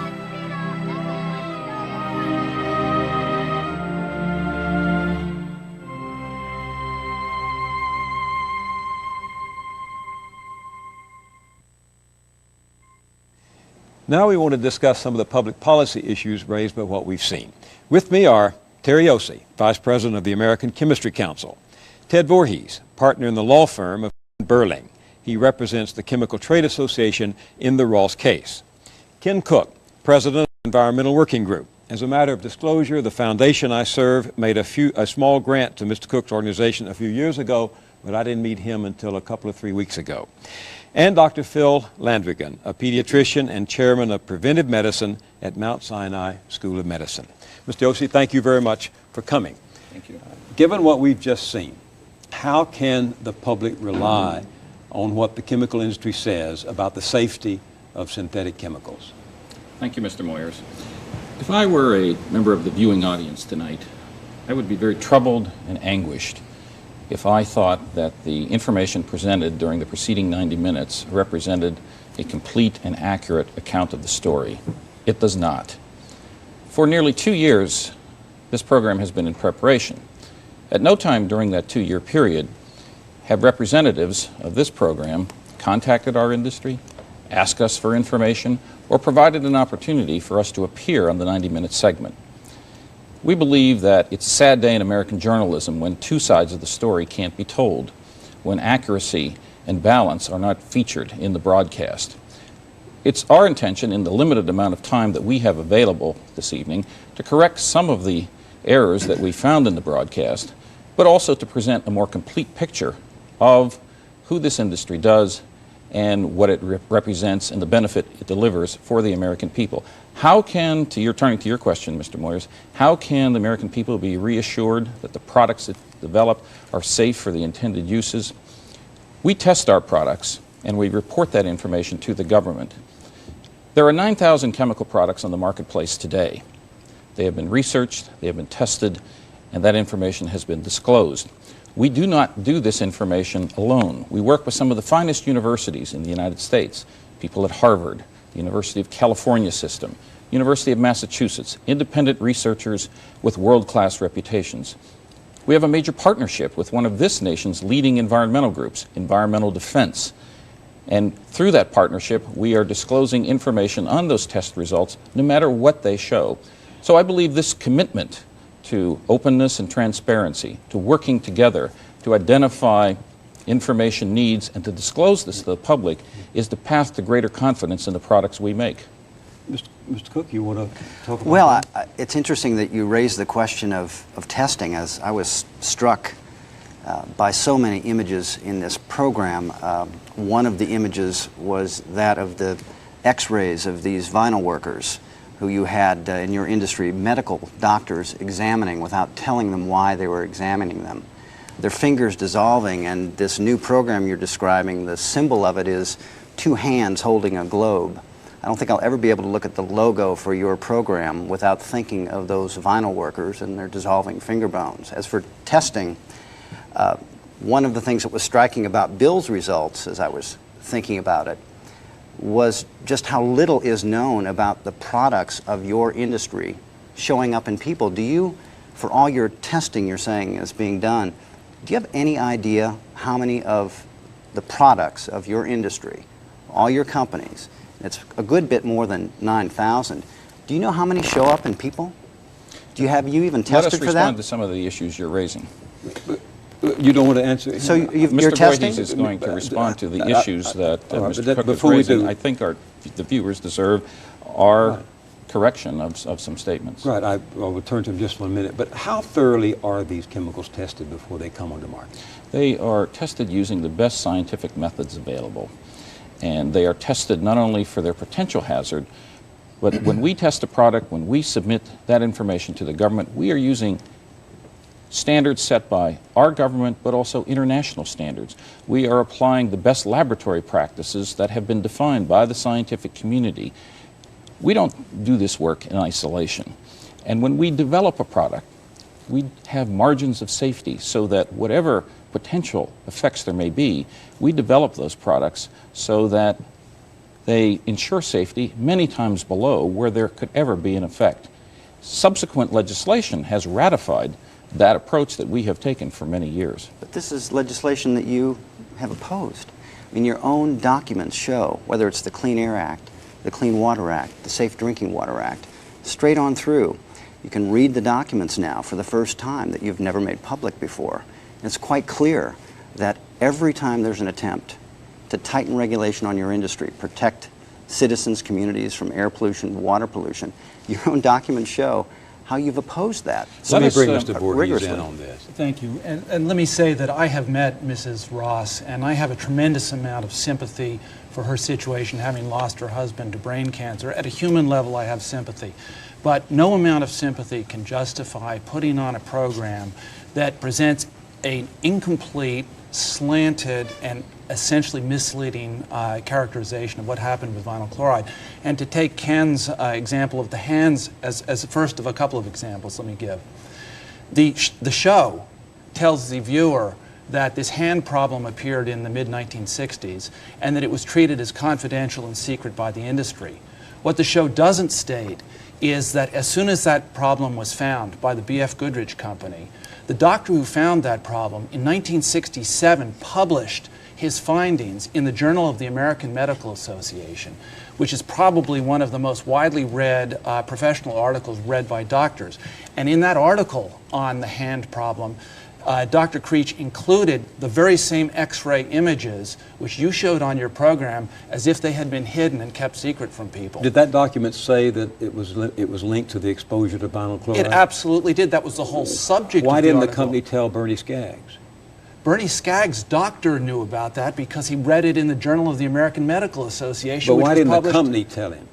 Now we want to discuss some of the public policy issues raised by what we've seen. With me are Terry Ossie, Vice President of the American Chemistry Council; Ted Voorhees, partner in the law firm of Burling. He represents the Chemical Trade Association in the Ross case; Ken Cook, President of the Environmental Working Group. As a matter of disclosure, the foundation I serve made a small grant to Mr. Cook's organization a few years ago, but I didn't meet him until a couple of 3 weeks ago. And Dr. Phil Landrigan, a pediatrician and chairman of preventive medicine at Mount Sinai School of Medicine. Mr. Ossie, thank you very much for coming. Thank you. Given what we've just seen, how can the public rely on what the chemical industry says about the safety of synthetic chemicals? Thank you, Mr. Moyers. If I were a member of the viewing audience tonight, I would be very troubled and anguished if I thought that the information presented during the preceding 90 minutes represented a complete and accurate account of the story. It does not. For nearly 2 years, this program has been in preparation. At no time during that 2-year period have representatives of this program contacted our industry, asked us for information, or provided an opportunity for us to appear on the 90-minute segment. We believe that it's a sad day in American journalism when two sides of the story can't be told, when accuracy and balance are not featured in the broadcast. It's our intention, in the limited amount of time that we have available this evening, to correct some of the errors that we found in the broadcast, but also to present a more complete picture of who this industry does and what it represents and the benefit it delivers for the American people. How can, turning to your question, Mr. Moyers, how can the American people be reassured that the products that develop are safe for the intended uses? We test our products and we report that information to the government. There are 9,000 chemical products on the marketplace today. They have been researched, they have been tested, and that information has been disclosed. We do not do this information alone. We work with some of the finest universities in the United States, people at Harvard, the University of California system, University of Massachusetts, independent researchers with world-class reputations. We have a major partnership with one of this nation's leading environmental groups, Environmental Defense. And through that partnership, we are disclosing information on those test results, no matter what they show. So I believe this commitment to openness and transparency, to working together, to identify information needs, and to disclose this to the public is the path to greater confidence in the products we make. Mr. Cook, you want to talk about Well, it's interesting that you raised the question of testing, as I was struck by so many images in this program. One of the images was that of the x-rays of these vinyl workers who you had in your industry, medical doctors examining without telling them why they were examining them. Their fingers dissolving, and this new program you're describing, the symbol of it is two hands holding a globe. I don't think I'll ever be able to look at the logo for your program without thinking of those vinyl workers and their dissolving finger bones. As for testing, one of the things that was striking about Bill's results, as I was thinking about it, was just how little is known about the products of your industry showing up in people. Do you, for all your testing you're saying is being done, do you have any idea how many of the products of your industry, all your companies, it's a good bit more than 9,000, do you know how many show up in people? Have you even tested for that? Let us respond to some of the issues you're raising. You don't want to answer? So you're Mr. testing? Moyers is going to respond to the issues that Mr. Cook is before we raising. do- I think the viewers deserve our correction of some statements. Right, I'll return to him just for a minute, but how thoroughly are these chemicals tested before they come on the market? They are tested using the best scientific methods available, and they are tested not only for their potential hazard, but when we test a product, when we submit that information to the government, we are using standards set by our government, but also international standards. We are applying the best laboratory practices that have been defined by the scientific community. We don't do this work in isolation. And when we develop a product, we have margins of safety so that whatever potential effects there may be, we develop those products so that they ensure safety many times below where there could ever be an effect. Subsequent legislation has ratified that approach that we have taken for many years. But this is legislation that you have opposed. I mean, your own documents show, whether it's the Clean Air Act, the Clean Water Act, the Safe Drinking Water Act, straight on through. You can read the documents now for the first time that you've never made public before. And it's quite clear that every time there's an attempt to tighten regulation on your industry, protect citizens, communities from air pollution, water pollution, your own documents show how you've opposed that. Let me bring Mr. Voorhees in on this. Thank you. And let me say that I have met Mrs. Ross, and I have a tremendous amount of sympathy for her situation, having lost her husband to brain cancer. At a human level, I have sympathy. But no amount of sympathy can justify putting on a program that presents an incomplete, slanted, and essentially misleading characterization of what happened with vinyl chloride. And to take Ken's example of the hands as the first of a couple of examples, let me give. The show tells the viewer that this hand problem appeared in the mid-1960s and that it was treated as confidential and secret by the industry. What the show doesn't state is that as soon as that problem was found by the B.F. Goodrich Company, the doctor who found that problem in 1967 published his findings in the Journal of the American Medical Association, which is probably one of the most widely read professional articles read by doctors. And in that article on the hand problem, Dr. Creech included the very same X-ray images which you showed on your program as if they had been hidden and kept secret from people. Did that document say that it was linked to the exposure to vinyl chloride? It absolutely did. That was the whole subject Why of the didn't the article. company tell Bernie Skaggs? Bernie Skaggs' doctor knew about that because he read it in the Journal of the American Medical Association. But which why was didn't the published. company tell him?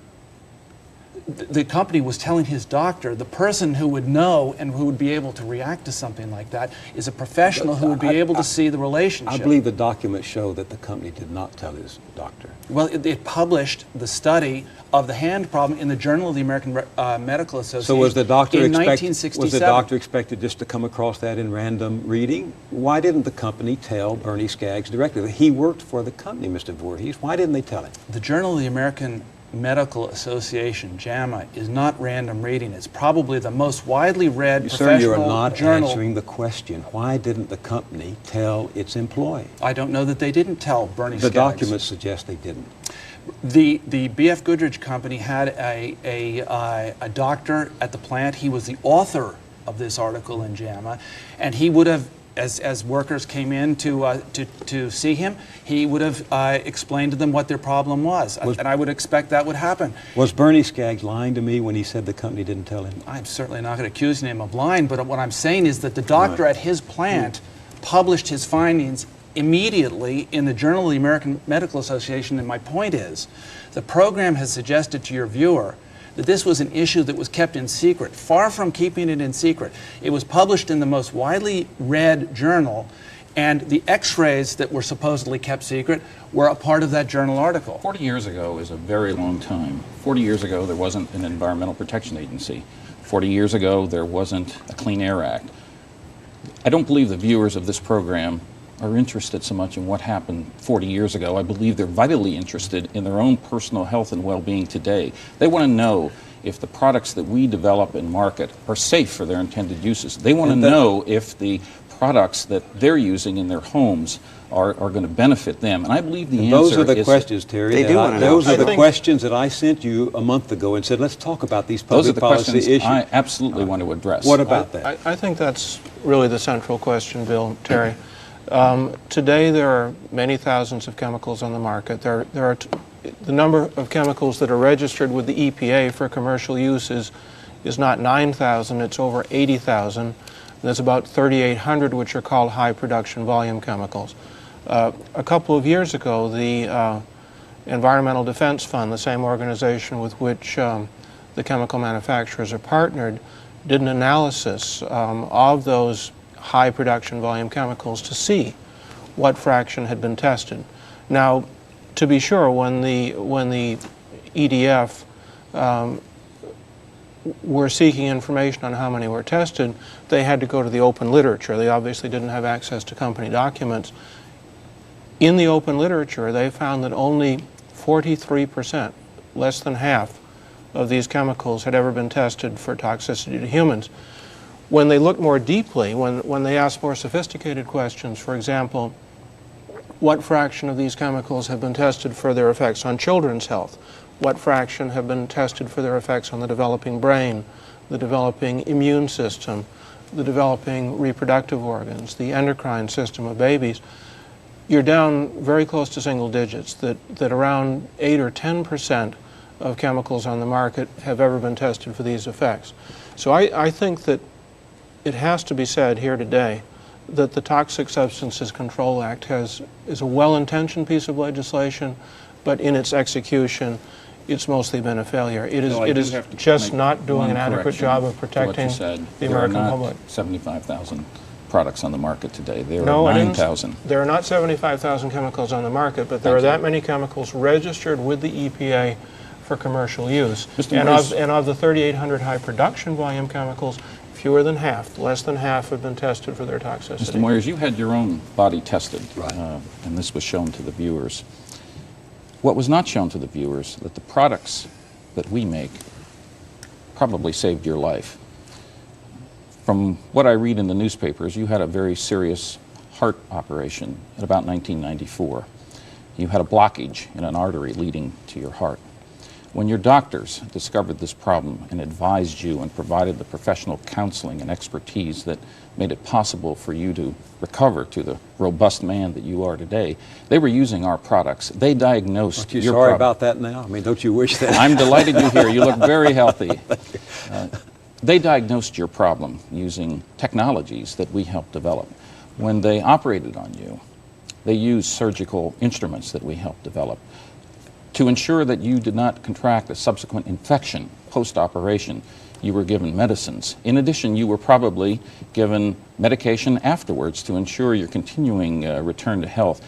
The company was telling his doctor. The person who would know and who would be able to react to something like that is a professional who would be able to see the relationship. I believe the documents show that the company did not tell his doctor. Well, it published the study of the hand problem in the Journal of the American Medical Association. So was the doctor in expected? 1967. Was the doctor expected just to come across that in random reading? Why didn't the company tell Bernie Skaggs directly? He worked for the company, Mr. Voorhees. Why didn't they tell him? The Journal of the American Medical Association, JAMA, is not random reading. It's probably the most widely read professional Sir, you are not journal. answering the question. Why didn't the company tell its employee? I don't know that they didn't tell Bernie The Skaggs. documents suggest they didn't. The B.F. Goodrich Company had a doctor at the plant. He was the author of this article in JAMA, and he would have, as workers came in to see him, he would have explained to them what their problem was, and I would expect that would happen. Was Bernie Skaggs lying to me when he said the company didn't tell him? I'm certainly not going to accuse him of lying, but what I'm saying is that the doctor at his plant published his findings immediately in the Journal of the American Medical Association, and my point is, the program has suggested to your viewer that this was an issue that was kept in secret. Far from keeping it in secret, it was published in the most widely read journal, and the x-rays that were supposedly kept secret were a part of that journal article. 40 years ago is a very long time. 40 years ago, there wasn't an Environmental Protection Agency. 40 years ago, there wasn't a Clean Air Act. I don't believe the viewers of this program are interested so much in what happened 40 years ago. I believe they're vitally interested in their own personal health and well-being today. They want to know if the products that we develop and market are safe for their intended uses. They want to know if the products that they're using in their homes are going to benefit them. And I believe the answer is... Those are the questions, Terry. They do want to know. Those are the questions that I sent you a month ago and said, let's talk about these public policy issues. Those are the questions I absolutely want to address. What about that? I think that's really the central question, Bill, Terry. Today there are many thousands of chemicals on the market. The number of chemicals that are registered with the EPA for commercial use is not 9,000, it's over 80,000. There's about 3,800 which are called high production volume chemicals. A couple of years ago, the Environmental Defense Fund, the same organization with which the chemical manufacturers are partnered, did an analysis of those high production volume chemicals to see what fraction had been tested. Now, to be sure, when the EDF were seeking information on how many were tested, they had to go to the open literature. They obviously didn't have access to company documents. In the open literature, they found that only 43%, less than half, of these chemicals had ever been tested for toxicity to humans. When they looked more deeply, when they asked more sophisticated questions, for example, what fraction of these chemicals have been tested for their effects on children's health? What fraction have been tested for their effects on the developing brain, the developing immune system, the developing reproductive organs, the endocrine system of babies? You're down very close to single digits, that around 8 or 10% of chemicals on the market have ever been tested for these effects. So I think that it has to be said here today that the Toxic Substances Control Act is a well-intentioned piece of legislation, but in its execution, it's mostly been a failure. It is just not doing an adequate job of protecting the American public. 75,000 products on the market today. There No, are 9,000. there are not 75,000 chemicals on the market, but there are that many chemicals registered with the EPA for commercial use. And of the 3,800 high production volume chemicals, fewer than half, less than half, have been tested for their toxicity. Mr. Moyers, you had your own body tested, and this was shown to the viewers. What was not shown to the viewers, that the products that we make probably saved your life. From what I read in the newspapers, you had a very serious heart operation at about 1994. You had a blockage in an artery leading to your heart. When your doctors discovered this problem and advised you and provided the professional counseling and expertise that made it possible for you to recover to the robust man that you are today, they were using our products. They diagnosed Aren't you your sorry problem. about that now? I mean, don't you wish that? I'm delighted you're here. You look very healthy. They diagnosed your problem using technologies that we helped develop. When they operated on you, they used surgical instruments that we helped develop to ensure that you did not contract a subsequent infection post-operation. You were given medicines. In addition, you were probably given medication afterwards to ensure your continuing return to health.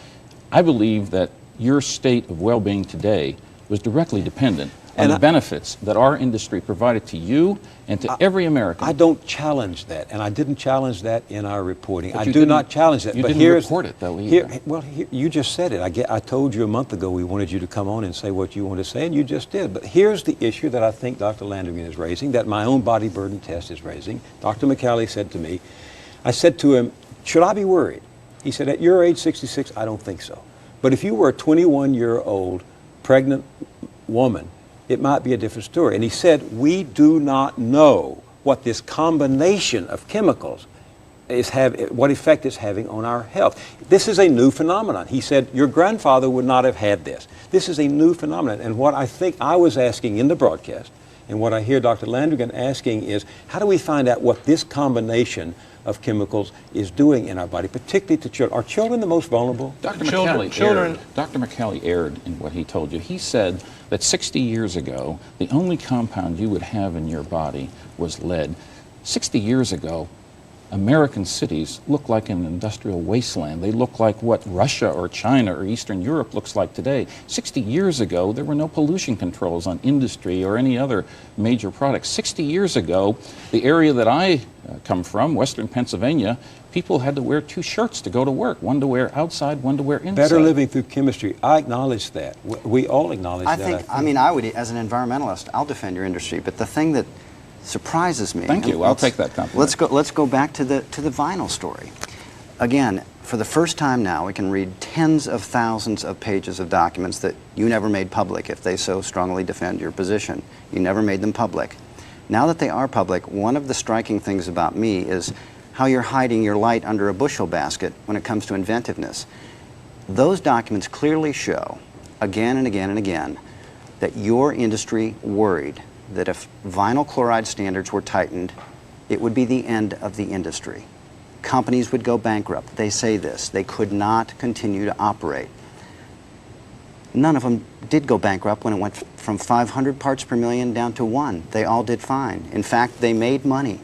I believe that your state of well-being today was directly dependent on the benefits that our industry provided to you and to every American. I don't challenge that, and I didn't challenge that in our reporting. But I you do didn't- not challenge that. you but didn't here's, report it, though, either. You just said it. I told you a month ago we wanted you to come on and say what you want to say, and you just did. But here's the issue that I think Dr. Landrigan is raising, that my own body burden test is raising. Dr. McCallie said to me, I said to him, should I be worried? He said, at your age, 66, I don't think so. But if you were a 21-year-old pregnant woman, it might be a different story. And he said, we do not know what this combination of chemicals what effect it's having on our health. This is a new phenomenon. He said, your grandfather would not have had this. This is a new phenomenon. And what I think I was asking in the broadcast, and what I hear Dr. Landrigan asking is, how do we find out what this combination of chemicals is doing in our body, particularly to children? Are children the most vulnerable? Dr. McCallie erred in what he told you. He said that 60 years ago, the only compound you would have in your body was lead. 60 years ago, American cities look like an industrial wasteland. They look like what Russia or China or Eastern Europe looks like today. 60 years ago, there were no pollution controls on industry or any other major products. 60 years ago, the area that I come from, Western Pennsylvania, people had to wear 2 shirts to go to work, one to wear outside, one to wear inside. Better living through chemistry. I acknowledge that. We all acknowledge that. I would, as an environmentalist, I'll defend your industry, but the thing that surprises me. Thank you. I'll take that compliment. Let's go back to the vinyl story. Again, for the first time now, we can read tens of thousands of pages of documents that you never made public if they so strongly defend your position. You never made them public. Now that they are public, one of the striking things about me is how you're hiding your light under a bushel basket when it comes to inventiveness. Those documents clearly show, again and again and again, that your industry worried that if vinyl chloride standards were tightened, it would be the end of the industry. Companies would go bankrupt. They say this. They could not continue to operate. None of them did go bankrupt when it went from 500 parts per million down to 1. They all did fine. In fact, they made money.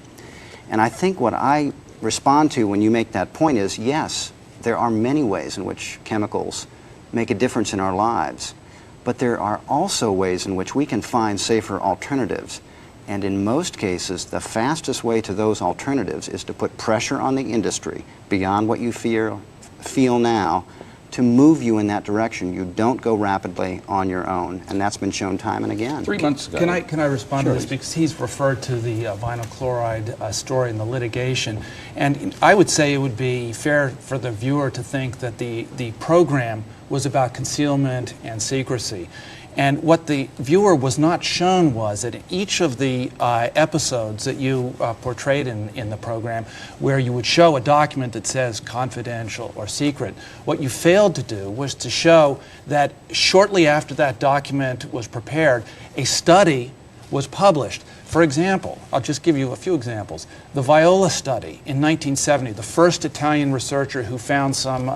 And I think what I respond to when you make that point is, yes, there are many ways in which chemicals make a difference in our lives. But there are also ways in which we can find safer alternatives. And in most cases, the fastest way to those alternatives is to put pressure on the industry beyond what you feel now to move you in that direction. You don't go rapidly on your own, and that's been shown time and again. 3 months ago. Can I respond to this? Because he's referred to the vinyl chloride story and the litigation. And I would say it would be fair for the viewer to think that the program was about concealment and secrecy. And what the viewer was not shown was that in each of the episodes that you portrayed in the program, where you would show a document that says confidential or secret, what you failed to do was to show that shortly after that document was prepared, a study was published. For example, I'll just give you a few examples. The Viola study in 1970, the first Italian researcher who found some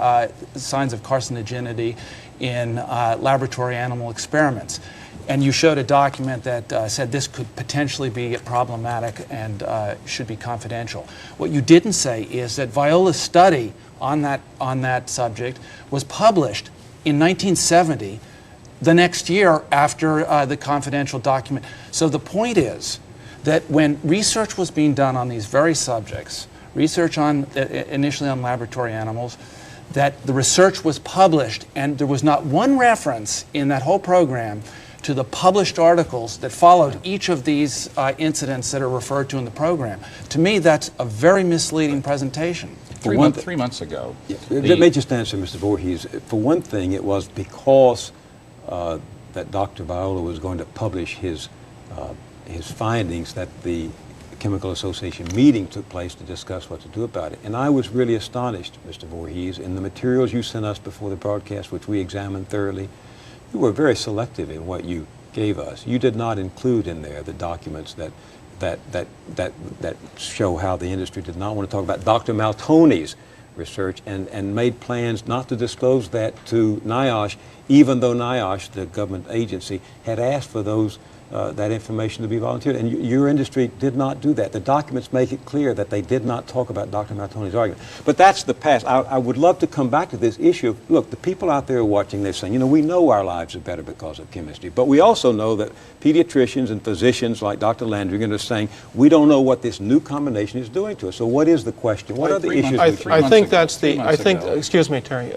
signs of carcinogenity in laboratory animal experiments. And you showed a document that said this could potentially be problematic and should be confidential. What you didn't say is that Viola's study on that subject was published in 1970, the next year after the confidential document. So the point is that when research was being done on these very subjects, research on initially on laboratory animals, that the research was published, and there was not one reference in that whole program to the published articles that followed each of these incidents that are referred to in the program. To me, that's a very misleading presentation. 3 months ago. Let me just answer, Mr. Voorhees. For one thing, it was because that Dr. Viola was going to publish his findings, that the Chemical Association meeting took place to discuss what to do about it. And I was really astonished, Mr. Voorhees, in the materials you sent us before the broadcast, which we examined thoroughly. You were very selective in what you gave us. You did not include in there the documents that show how the industry did not want to talk about Dr. Maltoni's research and made plans not to disclose that to NIOSH, even though NIOSH, the government agency, had asked for that information to be volunteered. And your industry did not do that. The documents make it clear that they did not talk about Dr. Maltoni's argument. But that's the past. I would love to come back to this issue of, look, the people out there watching, they're saying, you know, we know our lives are better because of chemistry, but we also know that pediatricians and physicians like Dr. Landrigan are saying, we don't know what this new combination is doing to us. So what is the question? What are the issues? I think that's the, excuse me, Terry,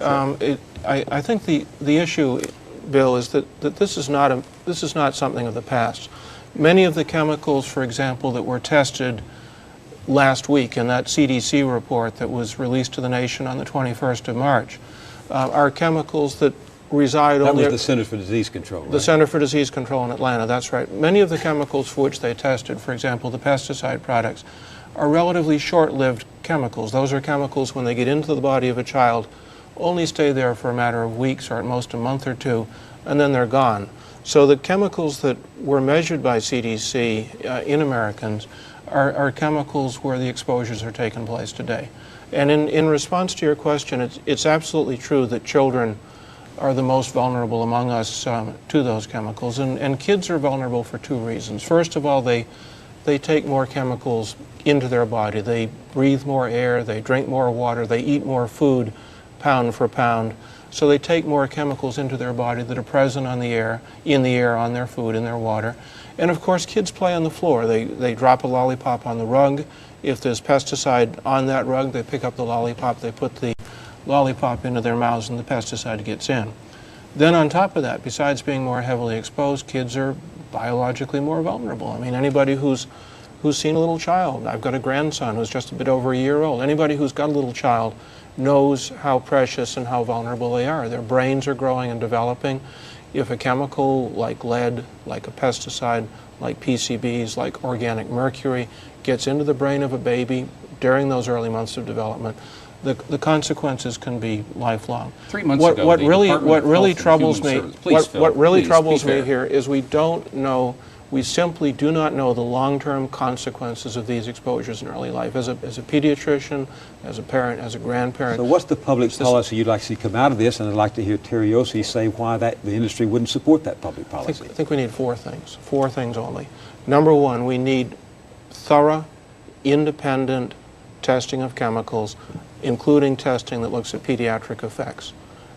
I think the issue, Bill, is that this is not something of the past. Many of the chemicals, for example, that were tested last week in that CDC report that was released to the nation on the 21st of March are chemicals that reside only... That was the Center for Disease Control, right? The Center for Disease Control in Atlanta, that's right. Many of the chemicals for which they tested, for example, the pesticide products, are relatively short-lived chemicals. Those are chemicals, when they get into the body of a child, only stay there for a matter of weeks or at most a month or two, and then they're gone. So the chemicals that were measured by CDC in Americans are chemicals where the exposures are taking place today. And in response to your question, it's absolutely true that children are the most vulnerable among us to those chemicals. And kids are vulnerable for two reasons. First of all, they take more chemicals into their body. They breathe more air, they drink more water, they eat more food, pound for pound. So they take more chemicals into their body that are present in the air, on their food, in their water. And of course, kids play on the floor. They drop a lollipop on the rug. If there's pesticide on that rug, they pick up the lollipop, they put the lollipop into their mouths, and the pesticide gets in. Then on top of that, besides being more heavily exposed, kids are biologically more vulnerable. I mean, anybody who's seen a little child, I've got a grandson who's just a bit over a year old, anybody who's got a little child knows how precious and how vulnerable they are. Their brains are growing and developing. If a chemical like lead, like a pesticide, like PCBs, like organic mercury gets into the brain of a baby during those early months of development, the consequences can be lifelong. 3 months ago, what really troubles me here is we don't know. We simply do not know the long-term consequences of these exposures in early life. As a pediatrician, as a parent, as a grandparent. So what's the public policy you'd like to see come out of this? And I'd like to hear Terry Yossi say why the industry wouldn't support that public policy. I think we need four things only. Number one, we need thorough, independent testing of chemicals, including testing that looks at pediatric effects.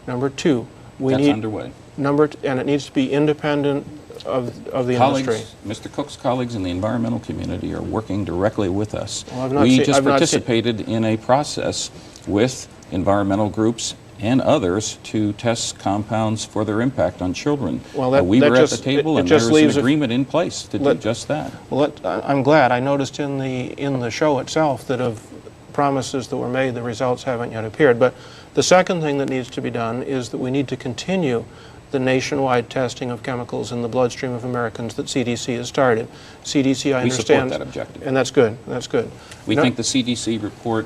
Number two, That's underway. And it needs to be independent of the industry. Mr. Cook's colleagues in the environmental community are working directly with us. Well, we just participated in a process with environmental groups and others to test compounds for their impact on children. Well, we were at the table, and there's an agreement in place to do just that. Well, I'm glad. I noticed in the show itself that of promises that were made, the results haven't yet appeared. But the second thing that needs to be done is that we need to continue the nationwide testing of chemicals in the bloodstream of Americans that CDC has started. CDC, I understand. We support that objective. And that's good. That's good. We think the CDC report,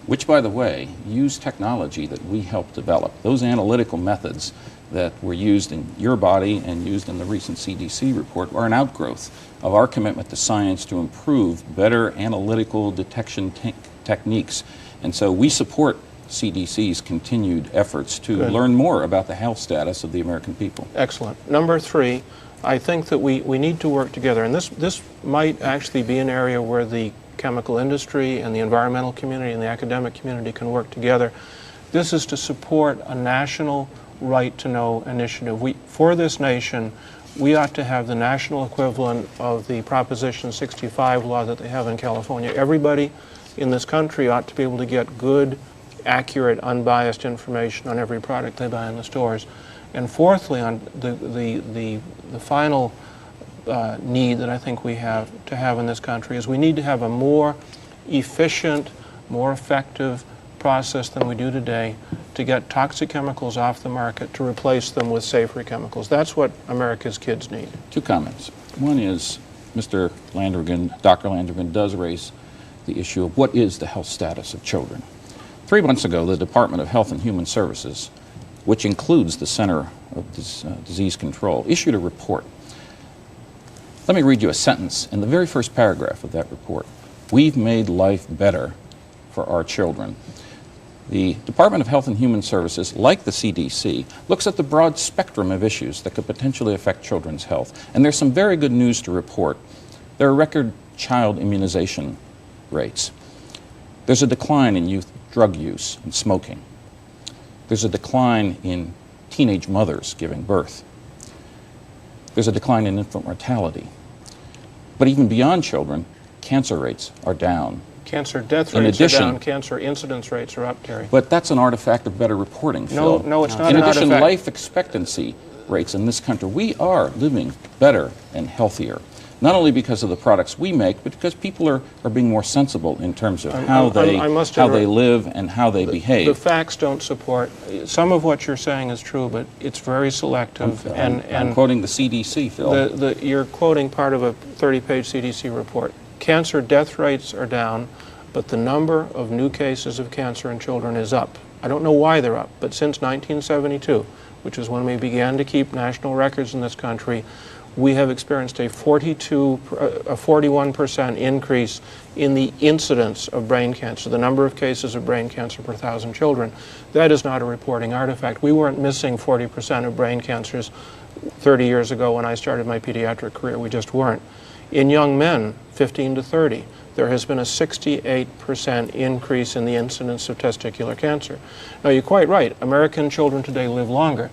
which, by the way, used technology that we helped develop. Those analytical methods that were used in your body and used in the recent CDC report are an outgrowth of our commitment to science to improve better analytical detection techniques. And so we support CDC's continued efforts to learn more about the health status of the American people. Excellent. Number three, I think that we need to work together, and this might actually be an area where the chemical industry and the environmental community and the academic community can work together. This is to support a national right-to-know initiative. For this nation, we ought to have the national equivalent of the Proposition 65 law that they have in California. Everybody in this country ought to be able to get good, accurate, unbiased information on every product they buy in the stores. And fourthly, on the final need that I think we have to have in this country is we need to have a more efficient, more effective, process than we do today to get toxic chemicals off the market to replace them with safer chemicals. That's what America's kids need. Two comments. One is Dr. Landrigan does raise the issue of what is the health status of children. 3 months ago, the Department of Health and Human Services, which includes the Center of Disease Control, issued a report. Let me read you a sentence in the very first paragraph of that report. We've made life better for our children. The Department of Health and Human Services, like the CDC, looks at the broad spectrum of issues that could potentially affect children's health. And there's some very good news to report. There are record child immunization rates. There's a decline in youth drug use and smoking. There's a decline in teenage mothers giving birth. There's a decline in infant mortality. But even beyond children, cancer rates are down. Cancer death rates are down, cancer incidence rates are up, Terry. But that's an artifact of better reporting, Phil. No, it's not an an artifact. In addition, life expectancy rates in this country, we are living better and healthier. Not only because of the products we make, but because people are being more sensible in terms of how they live and how they behave. The facts don't support. Some of what you're saying is true, but it's very selective. I'm quoting the CDC, Phil. You're quoting part of a 30-page CDC report. Cancer death rates are down, but the number of new cases of cancer in children is up. I don't know why they're up, but since 1972, which is when we began to keep national records in this country, we have experienced a 41% increase in the incidence of brain cancer, the number of cases of brain cancer per 1,000 children. That is not a reporting artifact. We weren't missing 40% of brain cancers 30 years ago when I started my pediatric career. We just weren't. In young men, 15 to 30, there has been a 68% increase in the incidence of testicular cancer. Now, you're quite right. American children today live longer.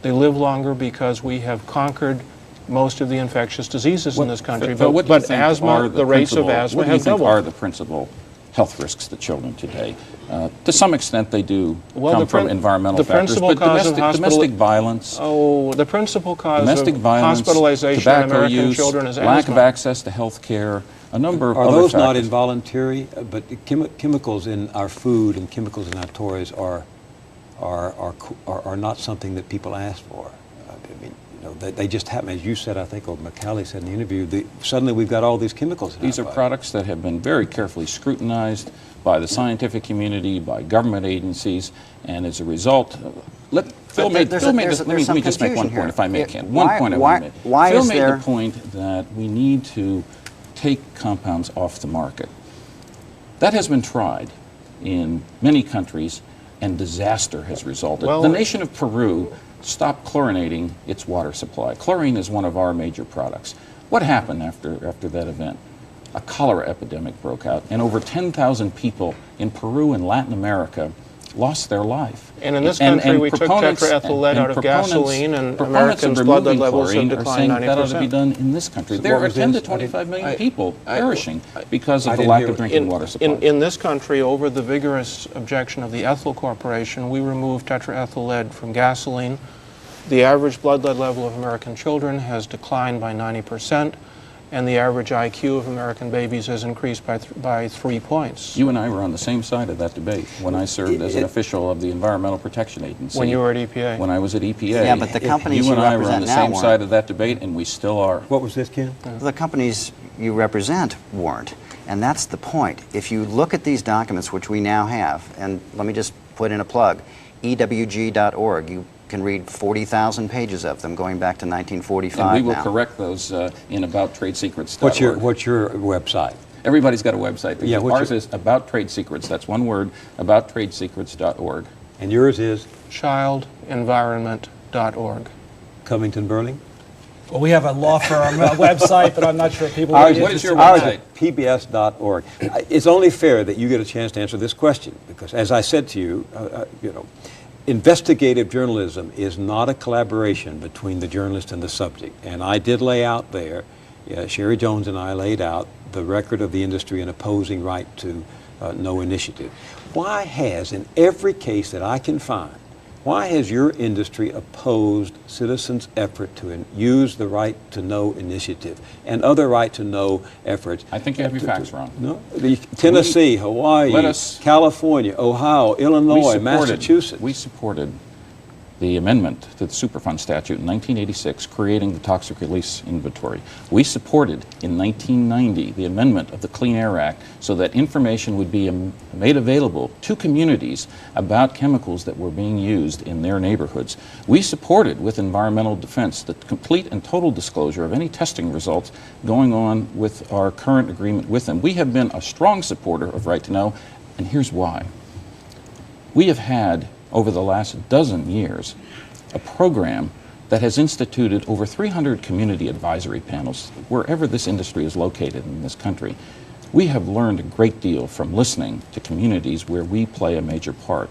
They live longer because we have conquered most of the infectious diseases in this country. But asthma, the rates of asthma have doubled. What do you think are the principal health risks to children today? To some extent, they do come from environmental factors, but domestic violence. Oh, the principal cause domestic of violence, hospitalization tobacco in American use, children is lack asthma. of access to health care, a number of Are other those factors. not involuntary? But chemicals in our food and chemicals in our toys are not something that people ask for. I mean, they just happen, as you said, I think, or McCallie said in the interview, suddenly we've got all these chemicals in These our are body. products that have been very carefully scrutinized by the scientific community, by government agencies, and as a result, Phil made let me just make one point, if I may, Ken. One point I want to make. Phil made the point that we need to take compounds off the market. That has been tried in many countries, and disaster has resulted. The nation of Peru stopped chlorinating its water supply. Chlorine is one of our major products. What happened after that event? A cholera epidemic broke out, and over 10,000 people in Peru and Latin America lost their life. And in this country, we took tetraethyl lead out of gasoline, and Americans' blood lead levels have declined 90%. That ought to be done in this country. There are 10 to 25 million people perishing because of the lack of drinking water supply. In this country, over the vigorous objection of the Ethyl Corporation, we removed tetraethyl lead from gasoline. The average blood lead level of American children has declined by 90%. And the average IQ of American babies has increased by 3 points. You and I were on the same side of that debate when I served as an official of the Environmental Protection Agency. When you were at EPA. When I was at EPA. Yeah, but the companies you and I were on represent the now same weren't. side of that debate, and we still are. What was this, Ken? The companies you represent weren't. And that's the point. If you look at these documents, which we now have, and let me just put in a plug, ewg.org, you can read 40,000 pages of them going back to 1945 And we will now. correct those in AboutTradeSecrets.org. What's your website? Everybody's got a website. Yeah, ours is About Trade Secrets. That's one word, AboutTradeSecrets.org. And yours is? ChildEnvironment.org. Covington Burling? Well, we have a law firm website, but I'm not sure if people What would be is interested your in website? that. pbs.org. It's only fair that you get a chance to answer this question, because as I said to you, investigative journalism is not a collaboration between the journalist and the subject. And I did lay out there, Sherry Jones and I laid out the record of the industry in opposing right to no initiative. Why has, in every case that I can find, Why has your industry opposed citizens' effort to use the right to know initiative and other right to know efforts? I think you have your facts wrong. No, Tennessee, Hawaii, California, Ohio, Illinois, Massachusetts. We supported the amendment to the Superfund statute in 1986, creating the toxic release inventory. We supported in 1990 the amendment of the Clean Air Act so that information would be made available to communities about chemicals that were being used in their neighborhoods. We supported with environmental defense the complete and total disclosure of any testing results going on with our current agreement with them. We have been a strong supporter of right to know, and here's why. We have had over the last dozen years a program that has instituted over 300 community advisory panels wherever this industry is located in this country. We have learned a great deal from listening to communities where we play a major part.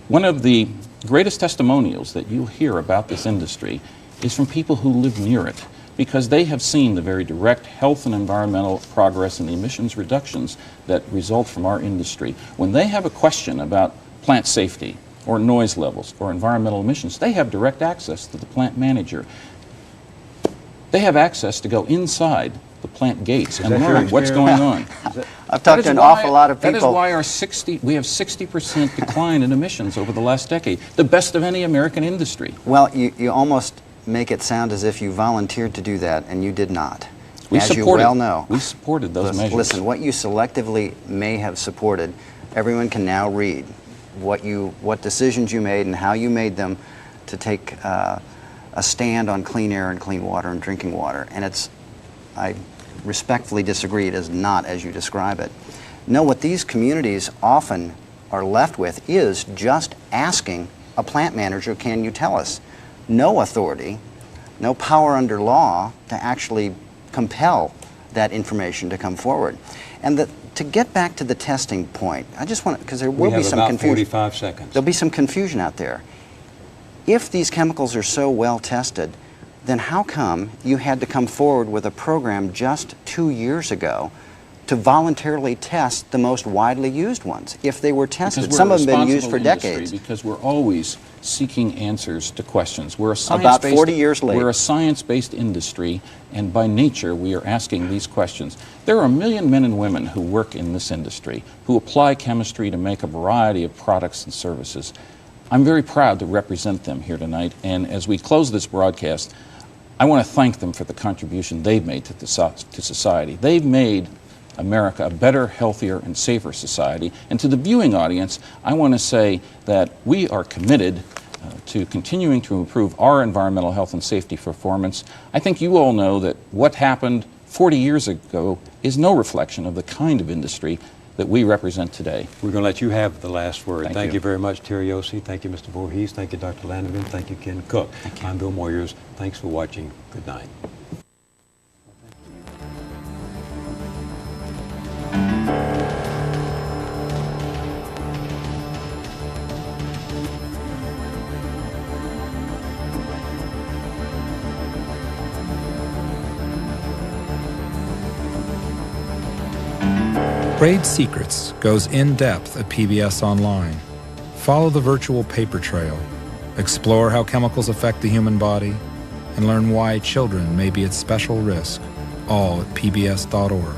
One of the greatest testimonials that you'll hear about this industry is from people who live near it, because they have seen the very direct health and environmental progress and the emissions reductions that result from our industry. When they have a question about plant safety, or noise levels, or environmental emissions, they have direct access to the plant manager. They have access to go inside the plant gates and learn what's going on. I've talked to an awful lot of people. That is why we have 60% decline in emissions over the last decade, the best of any American industry. Well, you almost make it sound as if you volunteered to do that, and you did not. As you well know. We supported those measures. Listen, what you selectively may have supported, everyone can now read what decisions you made and how you made them to take a stand on clean air and clean water and drinking water. And I respectfully disagree, it is not as you describe it. No, what these communities often are left with is just asking a plant manager, can you tell us? No authority, no power under law to actually compel that information to come forward. And to get back to the testing point, I just want to, because there will be some confusion. 45 seconds. There'll be some confusion out there. If these chemicals are so well tested, then how come you had to come forward with a program just 2 years ago to voluntarily test the most widely used ones? If they were tested, some of them have been used for decades. Because we're always seeking answers to questions. We're a about 40 years late. We're a science-based industry, and by nature we are asking these questions. There are 1 million men and women who work in this industry, who apply chemistry to make a variety of products and services. I'm very proud to represent them here tonight, and as we close this broadcast, I want to thank them for the contribution they've made to society. They've made America a better, healthier, and safer society. And to the viewing audience, I want to say that we are committed to continuing to improve our environmental health and safety performance. I think you all know that what happened 40 years ago is no reflection of the kind of industry that we represent today. We're going to let you have the last word. Thank you very much, Terry Yossi. Thank you, Mr. Voorhees. Thank you, Dr. Landrigan. Thank you, Ken Cook. I'm Bill Moyers. Thanks for watching. Good night. Trade Secrets goes in-depth at PBS Online. Follow the virtual paper trail, explore how chemicals affect the human body, and learn why children may be at special risk, all at pbs.org.